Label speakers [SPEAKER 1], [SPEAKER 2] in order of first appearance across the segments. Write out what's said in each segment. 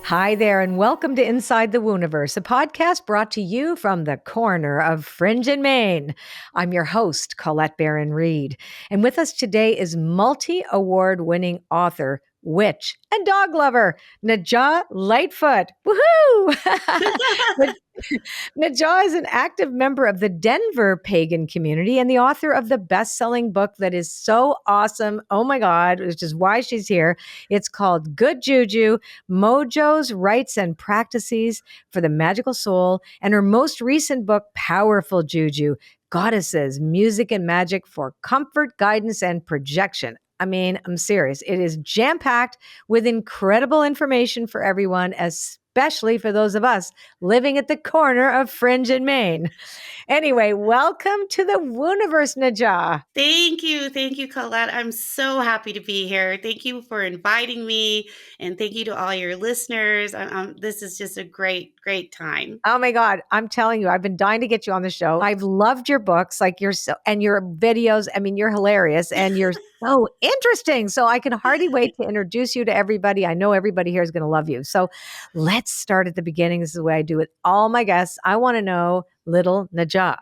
[SPEAKER 1] Hi there, and welcome to Inside the Wooniverse, a podcast brought to you from the corner of Fringe in Maine. I'm your host, Colette Baron-Reid, and with us today is multi-award winning author, witch, and dog lover, Najah Lightfoot. Woohoo! Najah is an active member of the Denver pagan community and the author of the best-selling book that is so awesome. Oh my God, which is why she's here. It's called Good Juju, Mojo's Rites and Practices for the Magical Soul, and her most recent book, Powerful Juju, Goddesses, Music and Magic for Comfort, Guidance, and Projection. I mean, I'm serious. It is jam-packed with incredible information for everyone, especially for those of us living at the corner of Fringe in Maine. Anyway, welcome to the Wooniverse, Najah.
[SPEAKER 2] Thank you. Thank you, Colette. I'm so happy to be here. Thank you for inviting me. And thank you to all your listeners. This is just a great, great time.
[SPEAKER 1] Oh my God. I'm telling you, I've been dying to get you on the show. I've loved your books, like and your videos. I mean, you're hilarious and you're so interesting. So I can hardly wait to introduce you to everybody. I know everybody here is going to love you. So let's start at the beginning. This is the way I do it. All my guests, I want to know little Najah.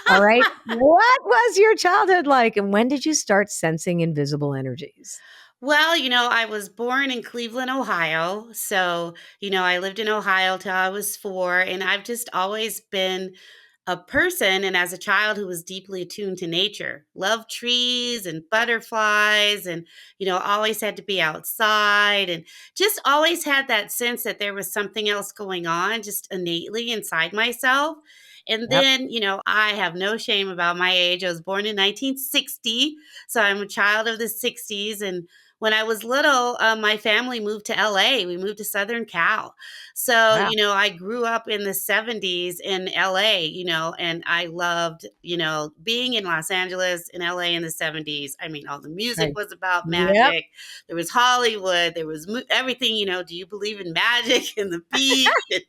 [SPEAKER 1] All right. What was your childhood like? And when did you start sensing invisible energies?
[SPEAKER 2] Well, I was born in Cleveland, Ohio. So, I lived in Ohio till I was 4. And I've just always been a person, and as a child, who was deeply attuned to nature, loved trees and butterflies, and, always had to be outside, and just always had that sense that there was something else going on just innately inside myself. And
[SPEAKER 1] Yep.
[SPEAKER 2] then, I have no shame about my age. I was born in 1960. So I'm a child of the 60s. And when I was little, my family moved to LA. We moved to Southern Cal. So,
[SPEAKER 1] Wow.
[SPEAKER 2] I grew up in the 70s in LA, and I loved, being in Los Angeles in LA in the 70s. I mean, all the music
[SPEAKER 1] Right.
[SPEAKER 2] was about
[SPEAKER 1] Yep.
[SPEAKER 2] magic. There was Hollywood. There was everything, do you believe in magic and the beach? And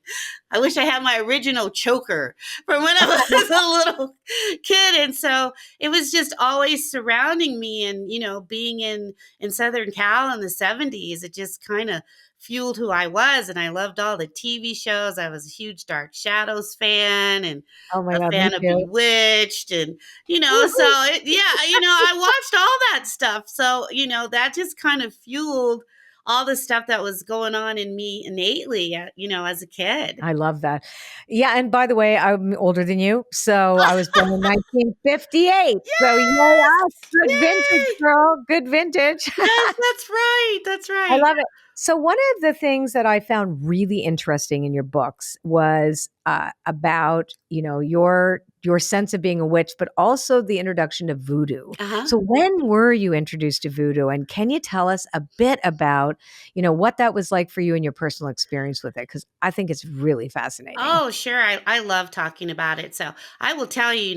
[SPEAKER 2] I wish I had my original choker from when I was a little kid. And so it was just always surrounding me. And, being in Southern Cal in the 70s, it just kind of fueled who I was. And I loved all the TV shows. I was a huge Dark Shadows fan and
[SPEAKER 1] Oh my
[SPEAKER 2] a
[SPEAKER 1] God. Me
[SPEAKER 2] fan of
[SPEAKER 1] too.
[SPEAKER 2] Bewitched. And, so
[SPEAKER 1] Woohoo.
[SPEAKER 2] I watched all that stuff. So, that just kind of fueled all the stuff that was going on in me innately, as a kid.
[SPEAKER 1] I love that. Yeah, and by the way, I'm older than you, so I was born in 1958. So
[SPEAKER 2] Yes!
[SPEAKER 1] yes, good vintage,
[SPEAKER 2] Yay!
[SPEAKER 1] girl. Good vintage.
[SPEAKER 2] Yes, that's right. That's
[SPEAKER 1] I
[SPEAKER 2] right.
[SPEAKER 1] love it. So one of the things that I found really interesting in your books was about your sense of being a witch, but also the introduction of voodoo.
[SPEAKER 2] Uh-huh.
[SPEAKER 1] So when were you introduced to voodoo, and can you tell us a bit about what that was like for you and your personal experience with it? Because I think it's really fascinating.
[SPEAKER 2] Oh, sure. I love talking about it. So I will tell you,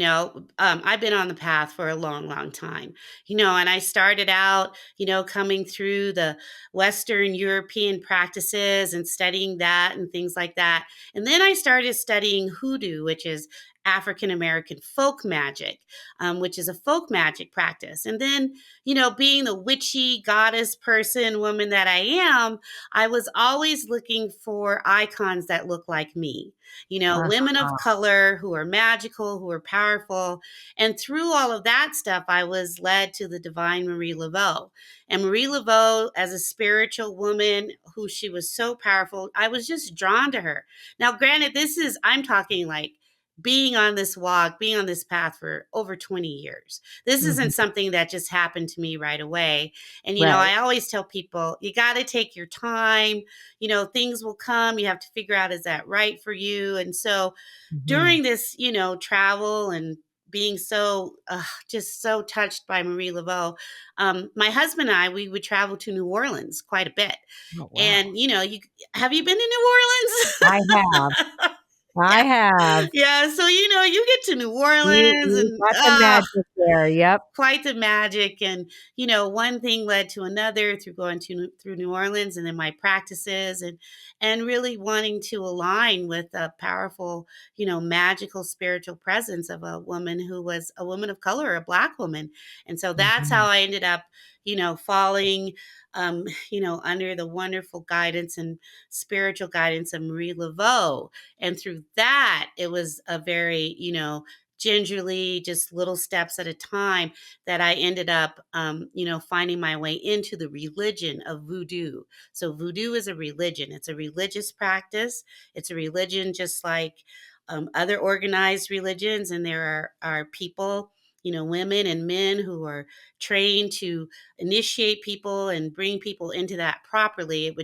[SPEAKER 2] I've been on the path for a long, long time, and I started out, coming through the Western European practices and studying that and things like that. And then I started studying hoodoo, which is African American folk magic, which is a folk magic practice. And then, being the witchy goddess person, woman that I am, I was always looking for icons that look like me, women of
[SPEAKER 1] Uh-huh.
[SPEAKER 2] color who are magical, who are powerful. And through all of that stuff, I was led to the divine Marie Laveau. And Marie Laveau, as a spiritual woman who she was so powerful, I was just drawn to her. Now, granted, I'm talking like being on this walk, being on this path for over 20 years. This
[SPEAKER 1] Mhm.
[SPEAKER 2] isn't something that just happened to me right away. And,
[SPEAKER 1] Right.
[SPEAKER 2] I always tell people, you got to take your time. Things will come. You have to figure out, is that right for you? And so
[SPEAKER 1] Mhm.
[SPEAKER 2] during this, travel and being so just so touched by Marie Laveau, my husband and I, we would travel to New Orleans quite a bit.
[SPEAKER 1] Oh, wow.
[SPEAKER 2] And you have you been to New
[SPEAKER 1] I have.
[SPEAKER 2] Orleans?
[SPEAKER 1] I have.
[SPEAKER 2] Yeah, so you get to New Orleans
[SPEAKER 1] You
[SPEAKER 2] and
[SPEAKER 1] got the magic there. Yep.
[SPEAKER 2] quite the magic. And one thing led to another through going through New Orleans, and then my practices, and really wanting to align with a powerful, magical spiritual presence of a woman who was a woman of color, a Black woman. And so that's how
[SPEAKER 1] Mhm.
[SPEAKER 2] I ended up falling under the wonderful guidance and spiritual guidance of Marie Laveau. And through that, it was a very, gingerly, just little steps at a time that I ended up, finding my way into the religion of Voodoo. So Voodoo is a religion. It's a religious practice. It's a religion just like other organized religions, and there are people, women and men who are trained to initiate people and bring people into that properly.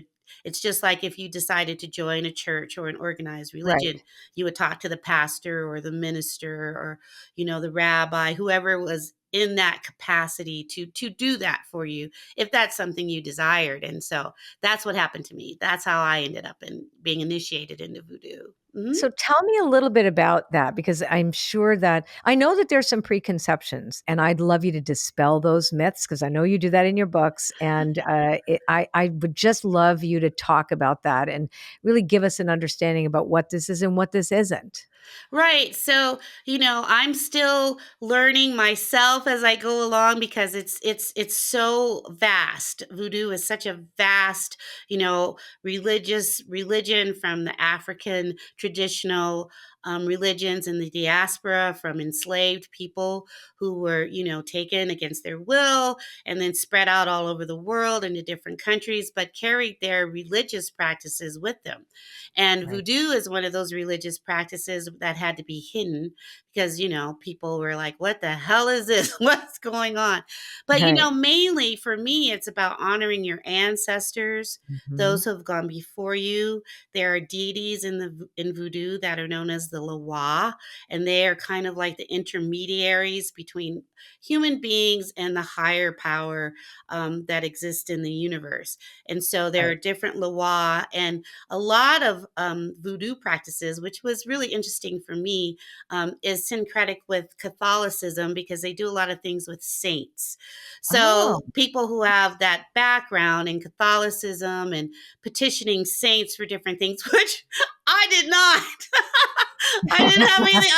[SPEAKER 2] It's just like if you decided to join a church or an organized religion,
[SPEAKER 1] Right.
[SPEAKER 2] you would talk to the pastor or the minister or, the rabbi, whoever was in that capacity to do that for you if that's something you desired. And so that's what happened to me. That's how I ended up in being initiated into voodoo. Mhm.
[SPEAKER 1] So tell me a little bit about that because I'm sure that I know that there's some preconceptions, and I'd love you to dispel those myths because I know you do that in your books. And I would just love you to talk about that and really give us an understanding about what this is and what this isn't.
[SPEAKER 2] Right. So, I'm still learning myself as I go along because it's so vast. Voodoo is such a vast, religious religion from the African traditional religions in the diaspora, from enslaved people who were, taken against their will and then spread out all over the world into different countries, but carried their religious practices with them. And
[SPEAKER 1] Right.
[SPEAKER 2] voodoo is one of those religious practices that had to be hidden because, people were like, what the hell is this? What's going on? But,
[SPEAKER 1] Right.
[SPEAKER 2] mainly for me, it's about honoring your ancestors,
[SPEAKER 1] Mhm.
[SPEAKER 2] those who have gone before you. There are deities in voodoo that are known as the Loa, and they are kind of like the intermediaries between human beings and the higher power that exists in the universe. And so there
[SPEAKER 1] Right.
[SPEAKER 2] are different Loa, and a lot of voodoo practices, which was really interesting for me, is syncretic with Catholicism because they do a lot of things with saints.
[SPEAKER 1] Oh.
[SPEAKER 2] So people who have that background in Catholicism and petitioning saints for different things, which I did not. I didn't have anything.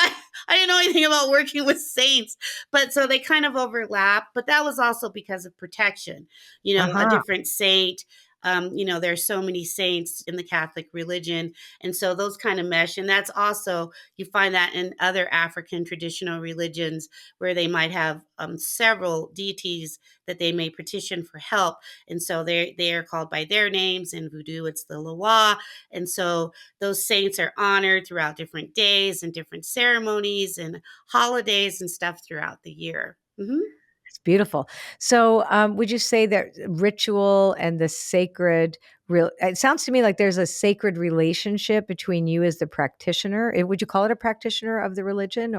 [SPEAKER 2] I didn't know anything about working with saints, but so they kind of overlap. But that was also because of protection. A
[SPEAKER 1] Uh-huh.
[SPEAKER 2] different saint. There's so many saints in the Catholic religion, and so those kind of mesh. And that's also, you find that in other African traditional religions where they might have several deities that they may petition for help, and so they are called by their names. In Voodoo, it's the Loa, and so those saints are honored throughout different days and different ceremonies and holidays and stuff throughout the year. Mhm.
[SPEAKER 1] It's beautiful. So, would you say that ritual and the sacred real it sounds to me like there's a sacred relationship between you as the practitioner. Would you call it a practitioner of the religion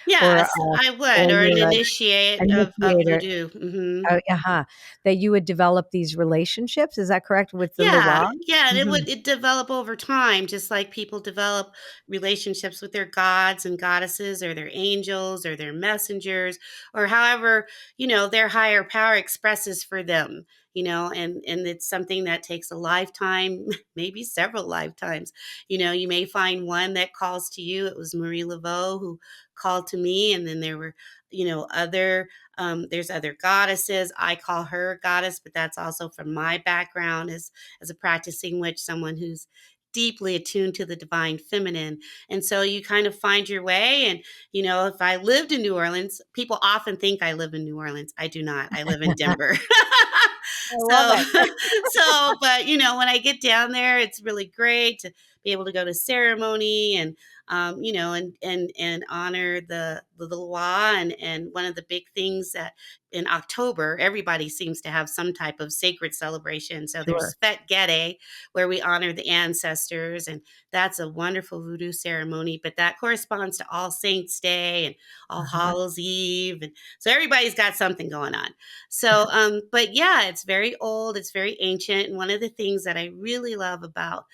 [SPEAKER 2] Yes, I would,
[SPEAKER 1] or
[SPEAKER 2] or an
[SPEAKER 1] you're an
[SPEAKER 2] initiate of
[SPEAKER 1] initiator?
[SPEAKER 2] voodoo. Mhm.
[SPEAKER 1] Oh, uh-huh. That you would develop these relationships, is that correct, with the
[SPEAKER 2] Yeah,
[SPEAKER 1] Luwag?
[SPEAKER 2] yeah, and
[SPEAKER 1] Mhm.
[SPEAKER 2] it develop over time, just like people develop relationships with their gods and goddesses or their angels or their messengers or however, their higher power expresses for them, and it's something that takes a lifetime, maybe several lifetimes. You may find one that calls to you. It was Marie Laveau who called to me, and then there were, other there's other goddesses. I call her a goddess, but that's also from my background as a practicing witch, someone who's deeply attuned to the divine feminine. And so you kind of find your way. And, if I lived in New Orleans, people often think I live in New Orleans. I do not. I live in Denver.
[SPEAKER 1] I love
[SPEAKER 2] so,
[SPEAKER 1] it.
[SPEAKER 2] but, when I get down there, it's really great to be able to go to ceremony and, and honor the Loa. And one of the big things that in October, everybody seems to have some type of sacred celebration. So
[SPEAKER 1] Sure.
[SPEAKER 2] there's Fête Gede, where we honor the ancestors, and that's a wonderful voodoo ceremony. But that corresponds to All Saints Day and All
[SPEAKER 1] Uh-huh.
[SPEAKER 2] Hallows Eve, and so everybody's got something going on. So, but yeah, it's very old, it's very ancient, and one of the things that I really love about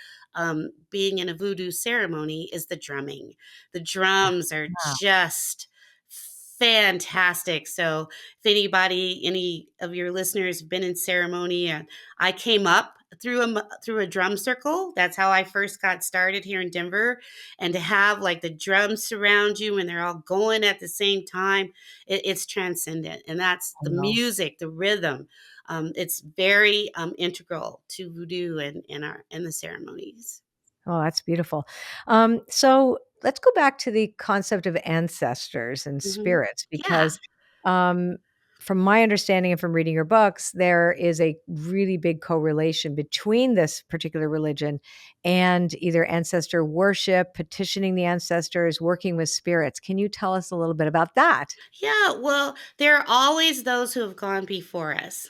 [SPEAKER 2] being in a voodoo ceremony is the drumming. The drums are
[SPEAKER 1] Ah,
[SPEAKER 2] just fantastic. So, if any of your listeners have been in ceremony, and I came up through a drum circle. That's how I first got started here in Denver. And to have like the drums surround you and they're all going at the same time, it's transcendent. And that's
[SPEAKER 1] I
[SPEAKER 2] the
[SPEAKER 1] know.
[SPEAKER 2] music, the rhythm. it's very integral to Voodoo and the ceremonies.
[SPEAKER 1] Oh, that's beautiful. So let's go back to the concept of ancestors and
[SPEAKER 2] Hmm.
[SPEAKER 1] spirits,
[SPEAKER 2] Yeah.
[SPEAKER 1] because um, from my understanding and from reading your books, there is a really big correlation between this particular religion and either ancestor worship, petitioning the ancestors, working with spirits. Can you tell us a little bit about that?
[SPEAKER 2] Yeah, well, there are always those who have gone before us.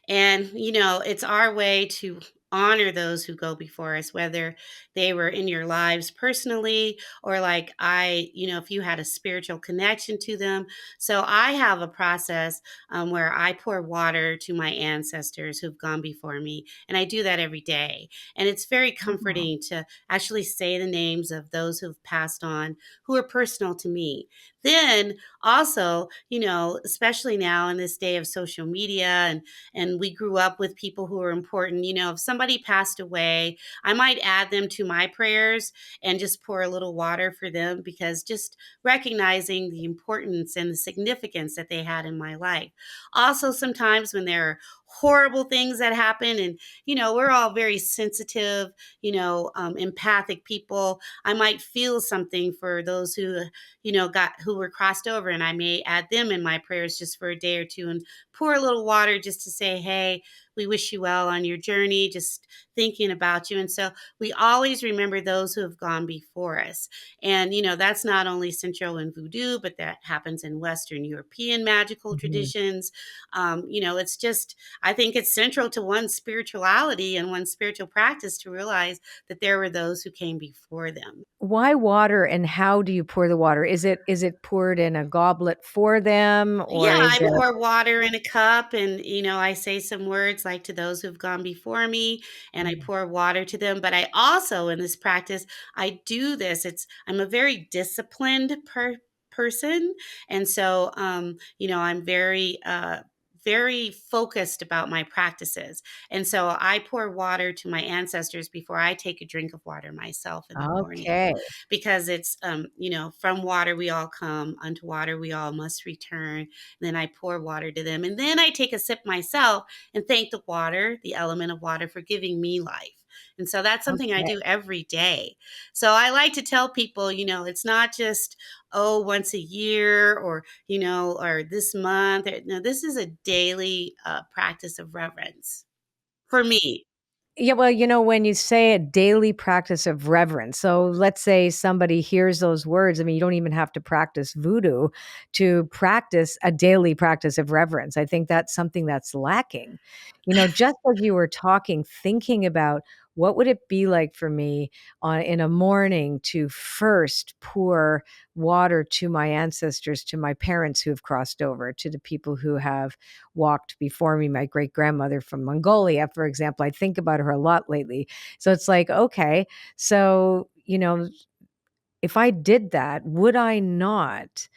[SPEAKER 2] And, it's our way to honor those who go before us, whether they were in your lives personally or like if you had a spiritual connection to them. So I have a process where I pour water to my ancestors who've gone before me. And I do that every day. And it's very
[SPEAKER 1] Oh,
[SPEAKER 2] comforting to actually say the names of those who've passed on who are personal to me. Then also, especially now in this day of social media and we grew up with people who are important, if somebody passed away, I might add them to my prayers and just pour a little water for them because just recognizing the importance and the significance that they had in my life. Also, sometimes when there are horrible things that happen and we're all very sensitive, empathic people, I might feel something for those who got who were crossed over, and I may add them in my prayers just for a day or two and pour a little water just to say, hey, we wish you well on your journey, just thinking about you. And so we always remember those who have gone before us. And, that's not only Central and Voodoo, but that happens in Western European magical
[SPEAKER 1] mhm.
[SPEAKER 2] traditions. It's just, I think it's central to one's spirituality and one's spiritual practice to realize that there were those who came before them.
[SPEAKER 1] Why water, and how do you pour the water? Is it poured in a goblet for them, or
[SPEAKER 2] Yeah,
[SPEAKER 1] is
[SPEAKER 2] I
[SPEAKER 1] it?
[SPEAKER 2] pour water in a cup and, I say some words like to those who've gone before me and I
[SPEAKER 1] Mm.
[SPEAKER 2] pour water to them. But I also, in this practice, I do this. I'm a very disciplined person. And so, I'm very focused about my practices. And so I pour water to my ancestors before I take a drink of water myself in the morning
[SPEAKER 1] Okay.
[SPEAKER 2] because it's from water we all come, unto water we all must return. And then I pour water to them, and then I take a sip myself and thank the water, the element of water, for giving me life. And so that's something I
[SPEAKER 1] Okay.
[SPEAKER 2] do every day. So I like to tell people, it's not just, oh, once a year or this month. No, this is a daily practice of reverence for me.
[SPEAKER 1] Yeah, well, when you say a daily practice of reverence, so let's say somebody hears those words. I mean, you don't even have to practice voodoo to practice a daily practice of reverence. I think that's something that's lacking. Just as you were talking, thinking about what would it be like for me in a morning to first pour water to my ancestors, to my parents who have crossed over, to the people who have walked before me, my great grandmother from Mongolia, for example. I think about her a lot lately. So it's like, okay, so, if I did that, would I not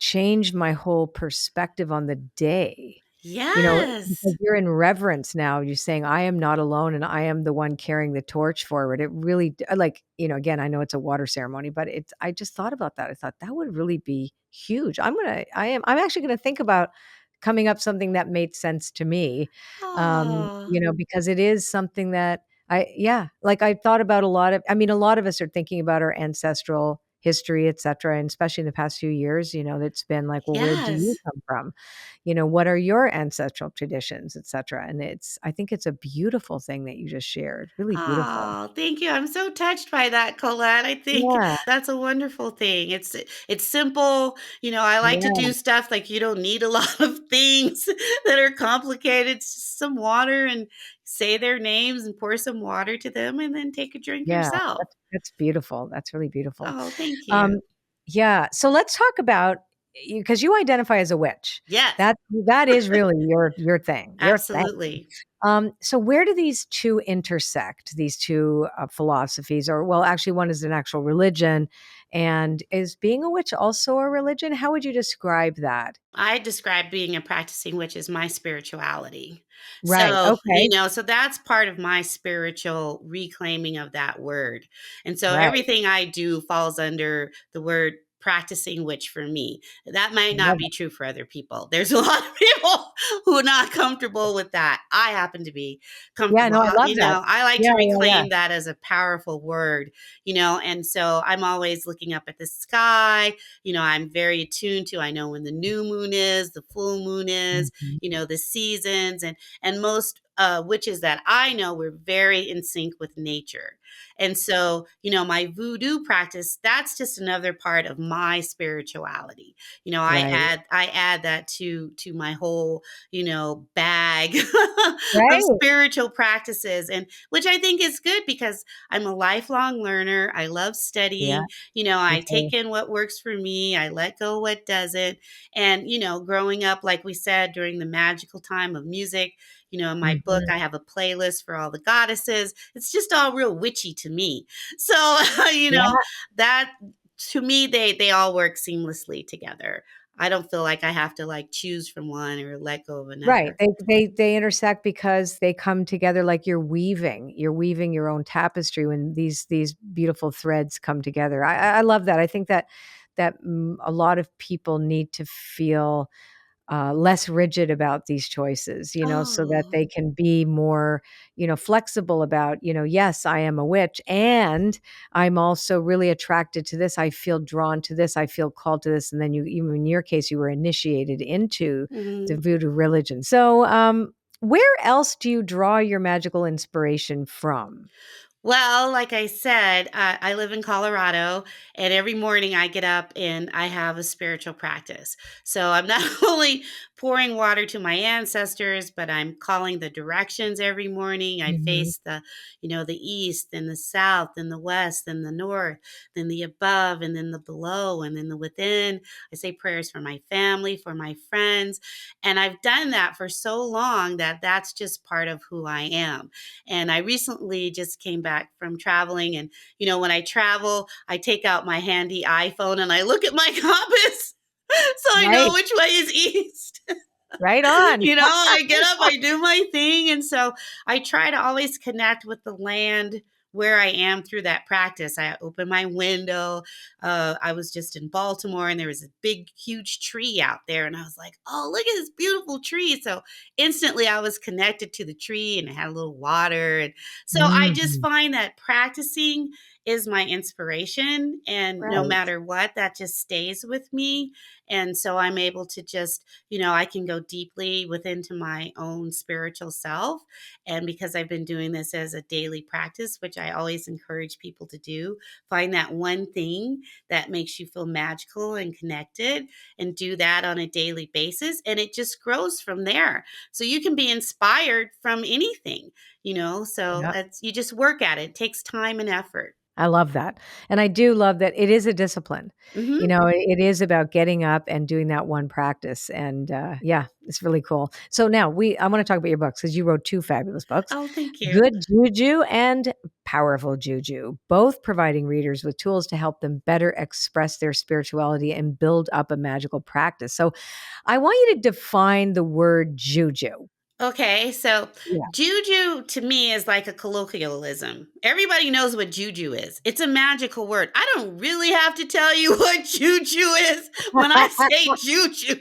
[SPEAKER 1] change my whole perspective on the day? Because
[SPEAKER 2] Yes.
[SPEAKER 1] you're in reverence now. You're saying, I am not alone and I am the one carrying the torch forward. It really, like, again, I know it's a water ceremony, but I just thought about that. I thought that would really be huge. I'm actually going to think about coming up something that made sense to me.
[SPEAKER 2] Oh,
[SPEAKER 1] Because it is something that yeah, like I thought about a lot of us are thinking about our ancestral history, et cetera. And especially in the past few years, that's been like, well, where do you
[SPEAKER 2] yes.
[SPEAKER 1] come from? What are your ancestral traditions, et cetera? And I think it's a beautiful thing that you just shared. Really beautiful.
[SPEAKER 2] Oh, thank you. I'm so touched by that, Colette. I think
[SPEAKER 1] Yeah.
[SPEAKER 2] that's a wonderful thing. It's simple. I like to
[SPEAKER 1] Yeah.
[SPEAKER 2] do stuff like you don't need a lot of things that are complicated. It's just some water and say their names and pour some water to them and then take a drink
[SPEAKER 1] Yeah.
[SPEAKER 2] yourself.
[SPEAKER 1] That's beautiful. That's really beautiful.
[SPEAKER 2] Oh, thank
[SPEAKER 1] Um,
[SPEAKER 2] you.
[SPEAKER 1] yeah. So let's talk about you, because you identify as a witch.
[SPEAKER 2] Yes,
[SPEAKER 1] That is really your thing. Your thing.
[SPEAKER 2] absolutely.
[SPEAKER 1] So where do these two intersect? These two philosophies, or well, actually, one is an actual religion, and is being a witch also a religion? How would you describe that?
[SPEAKER 2] I describe being a practicing witch as my spirituality.
[SPEAKER 1] Right.
[SPEAKER 2] So,
[SPEAKER 1] Okay.
[SPEAKER 2] so that's part of my spiritual reclaiming of that word. And so
[SPEAKER 1] Right.
[SPEAKER 2] everything I do falls under the word practicing witch for me. That might
[SPEAKER 1] I
[SPEAKER 2] not
[SPEAKER 1] love
[SPEAKER 2] be
[SPEAKER 1] it.
[SPEAKER 2] true for other people. There's a lot of people who are not comfortable with that. I happen to be
[SPEAKER 1] Yeah,
[SPEAKER 2] comfortable.
[SPEAKER 1] no, I love that.
[SPEAKER 2] I like
[SPEAKER 1] Yeah,
[SPEAKER 2] to
[SPEAKER 1] yeah, yeah.
[SPEAKER 2] reclaim that as a powerful word, and so I'm always looking up at the sky. I'm very attuned to, I know when the new moon is, the full moon is,
[SPEAKER 1] Mhm.
[SPEAKER 2] the seasons, and most witches that I know, we're very in sync with nature. And so, my voodoo practice, that's just another part of my spirituality.
[SPEAKER 1] Right.
[SPEAKER 2] I add that to my whole, bag of
[SPEAKER 1] Right.
[SPEAKER 2] spiritual practices, and which I think is good because I'm a lifelong learner. I love
[SPEAKER 1] Yeah,
[SPEAKER 2] studying.
[SPEAKER 1] me
[SPEAKER 2] I
[SPEAKER 1] too.
[SPEAKER 2] take in what works for me. I let go what doesn't. And, growing up, like we said, during the magical time of music, in my book,
[SPEAKER 1] Mhm.
[SPEAKER 2] I have a playlist for all the goddesses. It's just all real witchy to me. So,
[SPEAKER 1] Yeah.
[SPEAKER 2] that to me, they all work seamlessly together. I don't feel like I have to like choose from one or let go of
[SPEAKER 1] Right.
[SPEAKER 2] another.
[SPEAKER 1] They intersect because they come together like you're weaving. You're weaving your own tapestry when these beautiful threads come together. I love that. I think that a lot of people need to feel less rigid about these choices, so that
[SPEAKER 2] Oh.
[SPEAKER 1] they can be more, flexible about, yes, I am a witch and I'm also really attracted to this. I feel drawn to this. I feel called to this. And then even in your case, you were initiated into the
[SPEAKER 2] Mhm.
[SPEAKER 1] voodoo religion. So, where else do you draw your magical inspiration from?
[SPEAKER 2] Well, like I said, I live in Colorado, and every morning I get up and I have a spiritual practice. So I'm not only pouring water to my ancestors, but I'm calling the directions every morning. I
[SPEAKER 1] Mhm.
[SPEAKER 2] face the east and the south and the west and the north, then the above and then the below and then the within. I say prayers for my family, for my friends, and I've done that for so long that that's just part of who I am. And I recently just came back from traveling. And, when I travel, I take out my handy iPhone and I look at my compass so I know which
[SPEAKER 1] Nice.
[SPEAKER 2] way is east.
[SPEAKER 1] Right on.
[SPEAKER 2] I get up, I do my thing. And so I try to always connect with the land where I am through that practice. I open my window. I was just in Baltimore and there was a big, huge tree out there. And I was like, oh, look at this beautiful tree. So instantly I was connected to the tree and it had a little water. And so I just
[SPEAKER 1] Mhm.
[SPEAKER 2] find that practicing is my inspiration. And no
[SPEAKER 1] Right.
[SPEAKER 2] matter what, that just stays with me. And so I'm able to just I can go deeply within to my own spiritual self. And because I've been doing this as a daily practice, which I always encourage people to do, find that one thing that makes you feel magical and connected and do that on a daily basis. And it just grows from there. So you can be inspired from anything, so
[SPEAKER 1] Yeah.
[SPEAKER 2] you just work at it. It takes time and effort.
[SPEAKER 1] I love that. And I do love that it is a discipline.
[SPEAKER 2] Hmm.
[SPEAKER 1] It is about getting up and doing that one practice. And yeah, it's really cool. So now I want to talk about your books because you wrote two fabulous books,
[SPEAKER 2] Oh, thank you.
[SPEAKER 1] Good Juju and Powerful Juju, both providing readers with tools to help them better express their spirituality and build up a magical practice. So I want you to define the word juju.
[SPEAKER 2] Okay, so
[SPEAKER 1] Yeah.
[SPEAKER 2] juju to me is like a colloquialism. Everybody knows what juju is. It's a magical word. I don't really have to tell you what juju is when I say juju.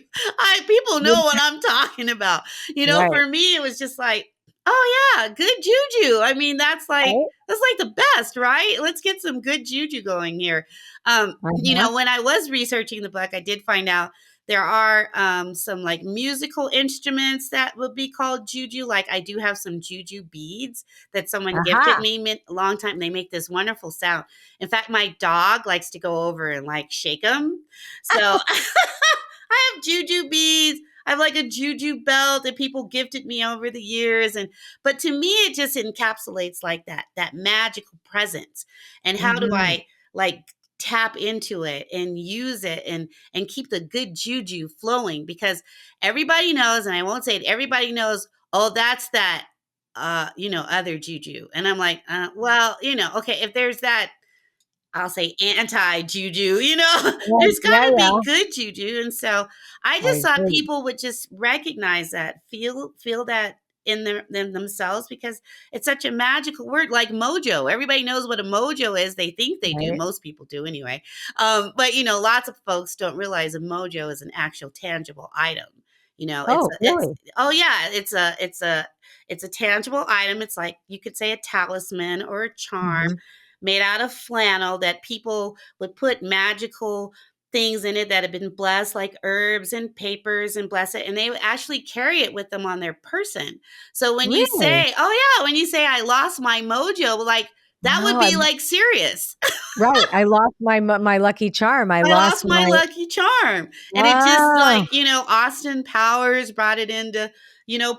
[SPEAKER 2] People know what I'm talking about.
[SPEAKER 1] Right.
[SPEAKER 2] For me it was just like, oh yeah, good juju. I mean,
[SPEAKER 1] Right.
[SPEAKER 2] that's like the best, right? Let's get some good juju going here.
[SPEAKER 1] Uh-huh.
[SPEAKER 2] When I was researching the book, I did find out there are some like musical instruments that would be called juju. Like I do have some juju beads that someone gifted
[SPEAKER 1] Aha.
[SPEAKER 2] me a long time. They make this wonderful sound. In fact, my dog likes to go over and like shake them. So I have juju beads. I have like a juju belt that people gifted me over the years. But to me, it just encapsulates like that magical presence. And how do
[SPEAKER 1] Mhm.
[SPEAKER 2] I like tap into it and use it and keep the good juju flowing? Because everybody knows, and I won't say it, everybody knows, oh, that's that other juju. And I'm like, well, okay, if there's that, I'll say anti juju,
[SPEAKER 1] Right.
[SPEAKER 2] there's got
[SPEAKER 1] Yeah,
[SPEAKER 2] to
[SPEAKER 1] yeah.
[SPEAKER 2] be good juju. And so I
[SPEAKER 1] I
[SPEAKER 2] just thought
[SPEAKER 1] agree.
[SPEAKER 2] people would just recognize that, feel that, in them themselves, because it's such a magical word, like mojo. Everybody knows what a mojo is. They think they do.
[SPEAKER 1] Right.
[SPEAKER 2] Most people do anyway. But lots of folks don't realize a mojo is an actual tangible item.
[SPEAKER 1] Oh,
[SPEAKER 2] It's
[SPEAKER 1] really?
[SPEAKER 2] oh yeah, it's a tangible item. It's like, you could say, a talisman or a charm
[SPEAKER 1] Hmm.
[SPEAKER 2] made out of flannel that people would put magical things in it that have been blessed, like herbs and papers, and bless it. And they would actually carry it with them on their person. So when you
[SPEAKER 1] Really?
[SPEAKER 2] say, oh yeah, when you say, I lost my mojo, like, that would
[SPEAKER 1] Wow.
[SPEAKER 2] be like serious.
[SPEAKER 1] Right. I lost my lucky charm. I
[SPEAKER 2] I
[SPEAKER 1] lost
[SPEAKER 2] lost my
[SPEAKER 1] my
[SPEAKER 2] lucky charm. And it just,
[SPEAKER 1] wow.
[SPEAKER 2] like, Austin Powers brought it into,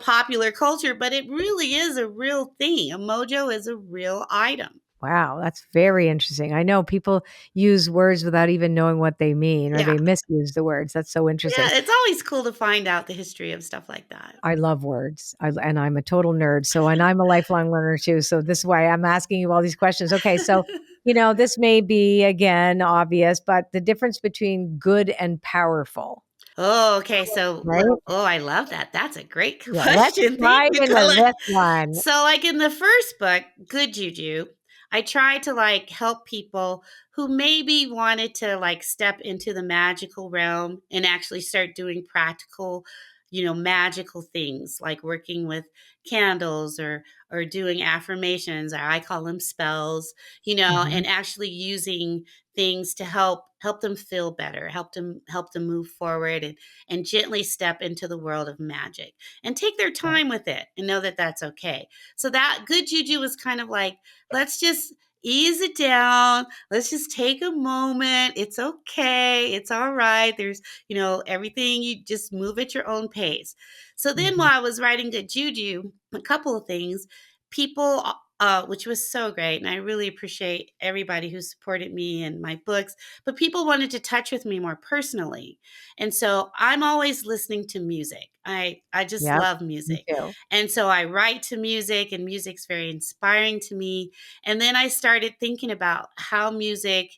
[SPEAKER 2] popular culture, but it really is a real thing. A mojo is a real item.
[SPEAKER 1] Wow, that's very interesting. I know people use words without even knowing what they mean, or
[SPEAKER 2] Yeah.
[SPEAKER 1] they misuse the words. That's so interesting.
[SPEAKER 2] Yeah. It's always cool to find out the history of stuff like that.
[SPEAKER 1] I love words. And I'm a total nerd. So, and I'm a lifelong learner too. So this is why I'm asking you all these questions. Okay. So, this may be again obvious, but the difference between good and powerful,
[SPEAKER 2] Oh, okay. So,
[SPEAKER 1] right?
[SPEAKER 2] I love that. That's a great
[SPEAKER 1] Yeah. Let's
[SPEAKER 2] question. Thank
[SPEAKER 1] dive
[SPEAKER 2] you,
[SPEAKER 1] into
[SPEAKER 2] Colette.
[SPEAKER 1] this one.
[SPEAKER 2] So, like in the first book, Good Juju, I tried to like help people who maybe wanted to like step into the magical realm and actually start doing practical, magical things, like working with candles, or doing affirmations, or I call them spells,
[SPEAKER 1] Mhm.
[SPEAKER 2] and actually using things to help them feel better, help them move forward, and gently step into the world of magic, and take their
[SPEAKER 1] Right.
[SPEAKER 2] time with it, and know that that's okay. So that Good Juju was kind of like, let's just ease it down. Let's just take a moment. It's okay. It's all right. There's, everything, you just move at your own pace. So then
[SPEAKER 1] Mhm.
[SPEAKER 2] while I was writing Good Juju, a couple of things, people, which was so great. And I really appreciate everybody who supported me and my books, but people wanted to touch with me more personally. And so I'm always listening to music. I just
[SPEAKER 1] Yep.
[SPEAKER 2] love
[SPEAKER 1] Me
[SPEAKER 2] music.
[SPEAKER 1] too.
[SPEAKER 2] And so I write to music, and music's very inspiring to me. And then I started thinking about how music,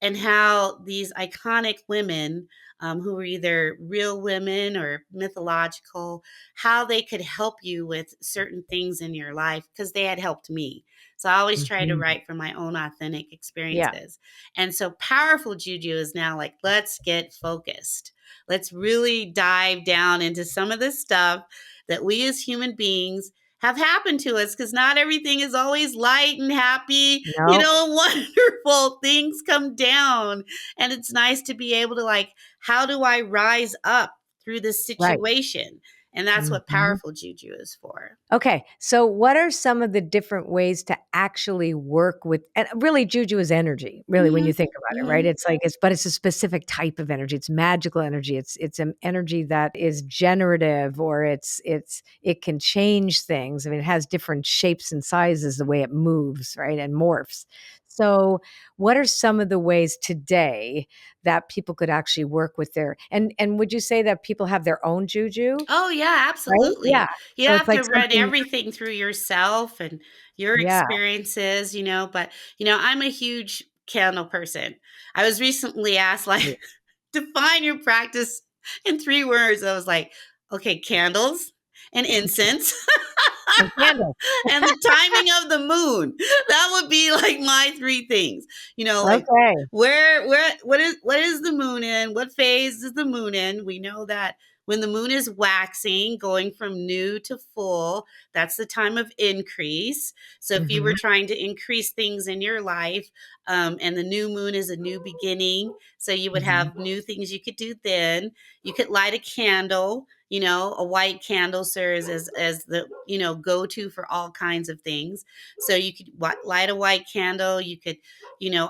[SPEAKER 2] and how these iconic women, who were either real women or mythological, how they could help you with certain things in your life, because they had helped me. So I always try to
[SPEAKER 1] Mhm.
[SPEAKER 2] write from my own authentic
[SPEAKER 1] Yeah.
[SPEAKER 2] experiences. And so Powerful Juju is now like, let's get focused. Let's really dive down into some of this stuff that we as human beings have happened to us, because not everything is always light and happy,
[SPEAKER 1] No.
[SPEAKER 2] wonderful things come down. And it's nice to be able to, like, how do I rise up through this
[SPEAKER 1] Right.
[SPEAKER 2] situation? And that's what
[SPEAKER 1] Mhm.
[SPEAKER 2] Powerful Juju is for.
[SPEAKER 1] Okay, so what are some of the different ways to actually work with, and really juju is energy, really, when you
[SPEAKER 2] Hmm.
[SPEAKER 1] think about it, right?
[SPEAKER 2] Hmm.
[SPEAKER 1] It's like it's a specific type of energy. It's magical energy. It's an energy that is generative, or it can change things. I mean, it has different shapes and sizes the way it moves, right? And morphs. So, what are some of the ways today that people could actually work with their, and would you say that people have their own juju,
[SPEAKER 2] Oh, yeah,
[SPEAKER 1] right? Yeah.
[SPEAKER 2] absolutely. You
[SPEAKER 1] So it's
[SPEAKER 2] have
[SPEAKER 1] like
[SPEAKER 2] to run
[SPEAKER 1] something,
[SPEAKER 2] everything through yourself and your
[SPEAKER 1] yeah.
[SPEAKER 2] experiences, but, I'm a huge candle person. I was recently asked, like,
[SPEAKER 1] Right.
[SPEAKER 2] define your practice in 3 words. I was like, okay, candles and incense
[SPEAKER 1] And candles.
[SPEAKER 2] and the timing of the moon. That would be like my 3 things. Like,
[SPEAKER 1] Okay.
[SPEAKER 2] what is the moon in? What phase is the moon in? We know that when the moon is waxing, going from new to full, that's the time of increase. So if you were
[SPEAKER 1] Mhm,
[SPEAKER 2] trying to increase things in your life, and the new moon is a new beginning, so you would
[SPEAKER 1] mhm,
[SPEAKER 2] have new things you could do then. You could light a candle. A white candle serves as the go-to for all kinds of things. So you could light a white candle. You could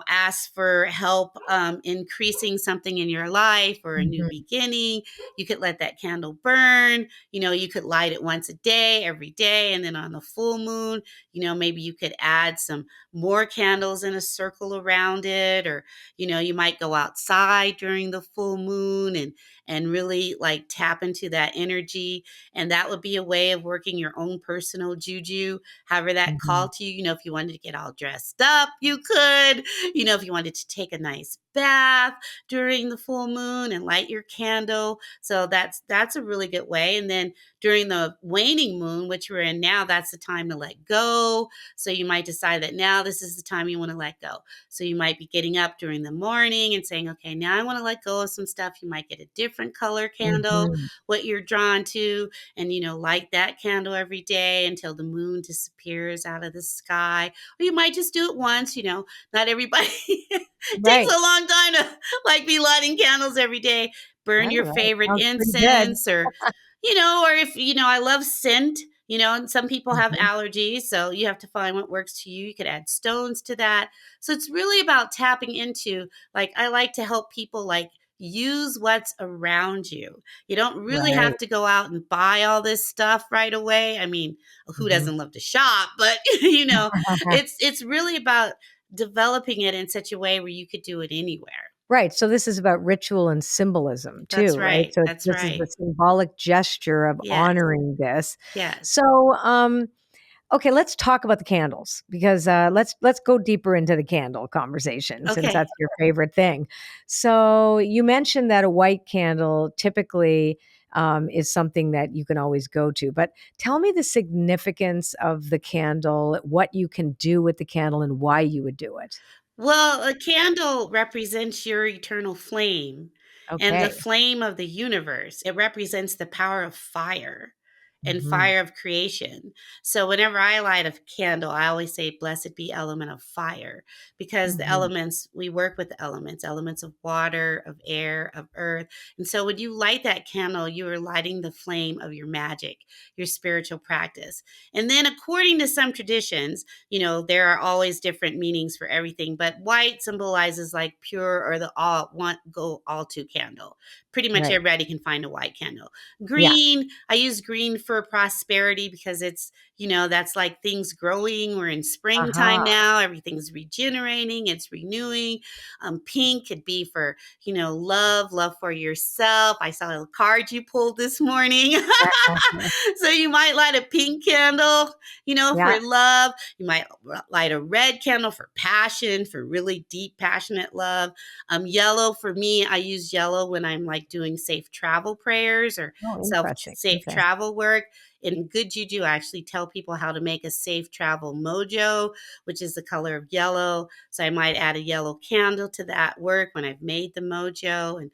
[SPEAKER 2] ask for help, increasing something in your life, or a new
[SPEAKER 1] mhm,
[SPEAKER 2] beginning. You could let that candle burn. You could light it once a day, every day, and then on the full moon, maybe you could add some more candles in a circle around it. Or you might go outside during the full moon, and really like tap into that energy. And that would be a way of working your own personal juju, however that
[SPEAKER 1] mhm.
[SPEAKER 2] called to you. If you wanted to get all dressed up, you could. If you wanted to take a nice bath during the full moon and light your candle. So that's a really good way. And then during the waning moon, which we're in now, that's the time to let go. So you might decide that now this is the time you want to let go. So you might be getting up during the morning and saying, okay, now I want to let go of some stuff. You might get a different color candle,
[SPEAKER 1] Mhm.
[SPEAKER 2] what you're drawn to, and, light that candle every day until the moon disappears out of the sky. Or you might just do it once, not everybody it takes
[SPEAKER 1] Right.
[SPEAKER 2] a long time to be lighting candles every day. Burn
[SPEAKER 1] All
[SPEAKER 2] your
[SPEAKER 1] right.
[SPEAKER 2] favorite
[SPEAKER 1] Sounds pretty good.
[SPEAKER 2] incense or if, I love scent, and some people have
[SPEAKER 1] Mhm.
[SPEAKER 2] allergies. So you have to find what works to you. You could add stones to that. So it's really about tapping into, I like to help people use what's around you. You don't really have
[SPEAKER 1] Right.
[SPEAKER 2] to go out and buy all this stuff right away. I mean, who
[SPEAKER 1] Mhm.
[SPEAKER 2] doesn't love to shop? But, it's really about developing it in such a way where you could do it anywhere.
[SPEAKER 1] Right, so this is about ritual and symbolism too,
[SPEAKER 2] That's
[SPEAKER 1] right?
[SPEAKER 2] right.
[SPEAKER 1] So
[SPEAKER 2] That's
[SPEAKER 1] this is the
[SPEAKER 2] right.
[SPEAKER 1] symbolic gesture of
[SPEAKER 2] Yes.
[SPEAKER 1] honoring this.
[SPEAKER 2] Yes.
[SPEAKER 1] So, okay, let's talk about the candles because let's go deeper into the candle conversation since
[SPEAKER 2] Okay.
[SPEAKER 1] that's your favorite thing. So you mentioned that a white candle typically is something that you can always go to, but tell me the significance of the candle, what you can do with the candle, and why you would do it.
[SPEAKER 2] Well, a candle represents your eternal flame and the
[SPEAKER 1] Okay.
[SPEAKER 2] flame of the universe. It represents the power of fire and
[SPEAKER 1] Hmm.
[SPEAKER 2] fire of creation. So whenever I light a candle, I always say, Blessed be element of fire, because the
[SPEAKER 1] Hmm.
[SPEAKER 2] elements, we work with the elements of water, of air, of earth. And so when you light that candle, you are lighting the flame of your magic, your spiritual practice. And then, according to some traditions, there are always different meanings for everything, but white symbolizes pure, or the all want go all to candle. Pretty much
[SPEAKER 1] Right.
[SPEAKER 2] everybody can find a white candle.
[SPEAKER 1] Yeah.
[SPEAKER 2] Green, I use green for prosperity because it's, that's things growing. We're in springtime
[SPEAKER 1] Aha.
[SPEAKER 2] now. Everything's regenerating, it's renewing. Pink could be for, love for yourself. I saw a card you pulled this morning. So you might light a pink candle,
[SPEAKER 1] Yeah.
[SPEAKER 2] for love. You might light a red candle for passion, for really deep, passionate love. Yellow for me, I use yellow when I'm doing safe travel prayers or
[SPEAKER 1] Oh, interesting.
[SPEAKER 2] safe
[SPEAKER 1] Okay.
[SPEAKER 2] travel work. In Good Juju, I actually tell people how to make a safe travel mojo, which is the color of yellow. So I might add a yellow candle to that work when I've made the mojo and,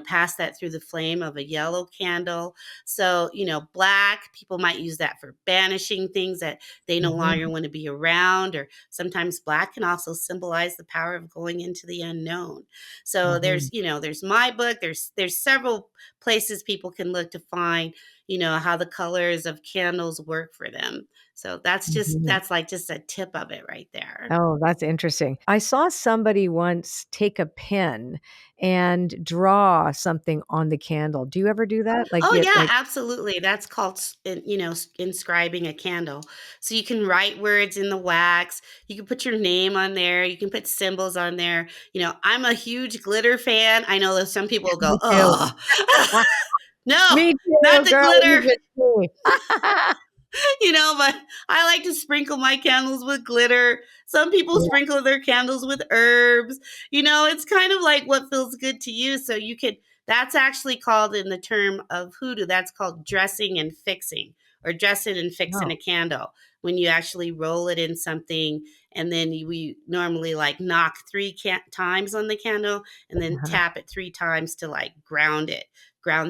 [SPEAKER 2] pass that through the flame of a yellow candle. So, black, people might use that for banishing things that they no longer
[SPEAKER 1] Mhm.
[SPEAKER 2] want to be around, or sometimes black can also symbolize the power of going into the unknown. So
[SPEAKER 1] Mhm.
[SPEAKER 2] there's my book, there's several places people can look to find, how the colors of candles work for them. So
[SPEAKER 1] Mhm.
[SPEAKER 2] that's just a tip of it right there.
[SPEAKER 1] Oh, that's interesting. I saw somebody once take a pen and draw something on the candle. Do you ever do that? Like,
[SPEAKER 2] Oh
[SPEAKER 1] you
[SPEAKER 2] yeah,
[SPEAKER 1] like
[SPEAKER 2] absolutely. That's called, inscribing a candle. So you can write words in the wax. You can put your name on there. You can put symbols on there. I'm a huge glitter fan. I know that some people go,
[SPEAKER 1] me too.
[SPEAKER 2] oh, no,
[SPEAKER 1] Me
[SPEAKER 2] not
[SPEAKER 1] too,
[SPEAKER 2] the
[SPEAKER 1] girl,
[SPEAKER 2] glitter.
[SPEAKER 1] even me.
[SPEAKER 2] But I like to sprinkle my candles with glitter. Some people
[SPEAKER 1] Yeah.
[SPEAKER 2] sprinkle their candles with herbs. It's kind of like what feels good to you. So that's actually called, in the term of hoodoo, that's called dressing and fixing, or dressing and fixing
[SPEAKER 1] Oh,
[SPEAKER 2] a candle. When you actually roll it in something, and then we normally knock three times on the candle and then
[SPEAKER 1] uh-huh.
[SPEAKER 2] tap it three times to ground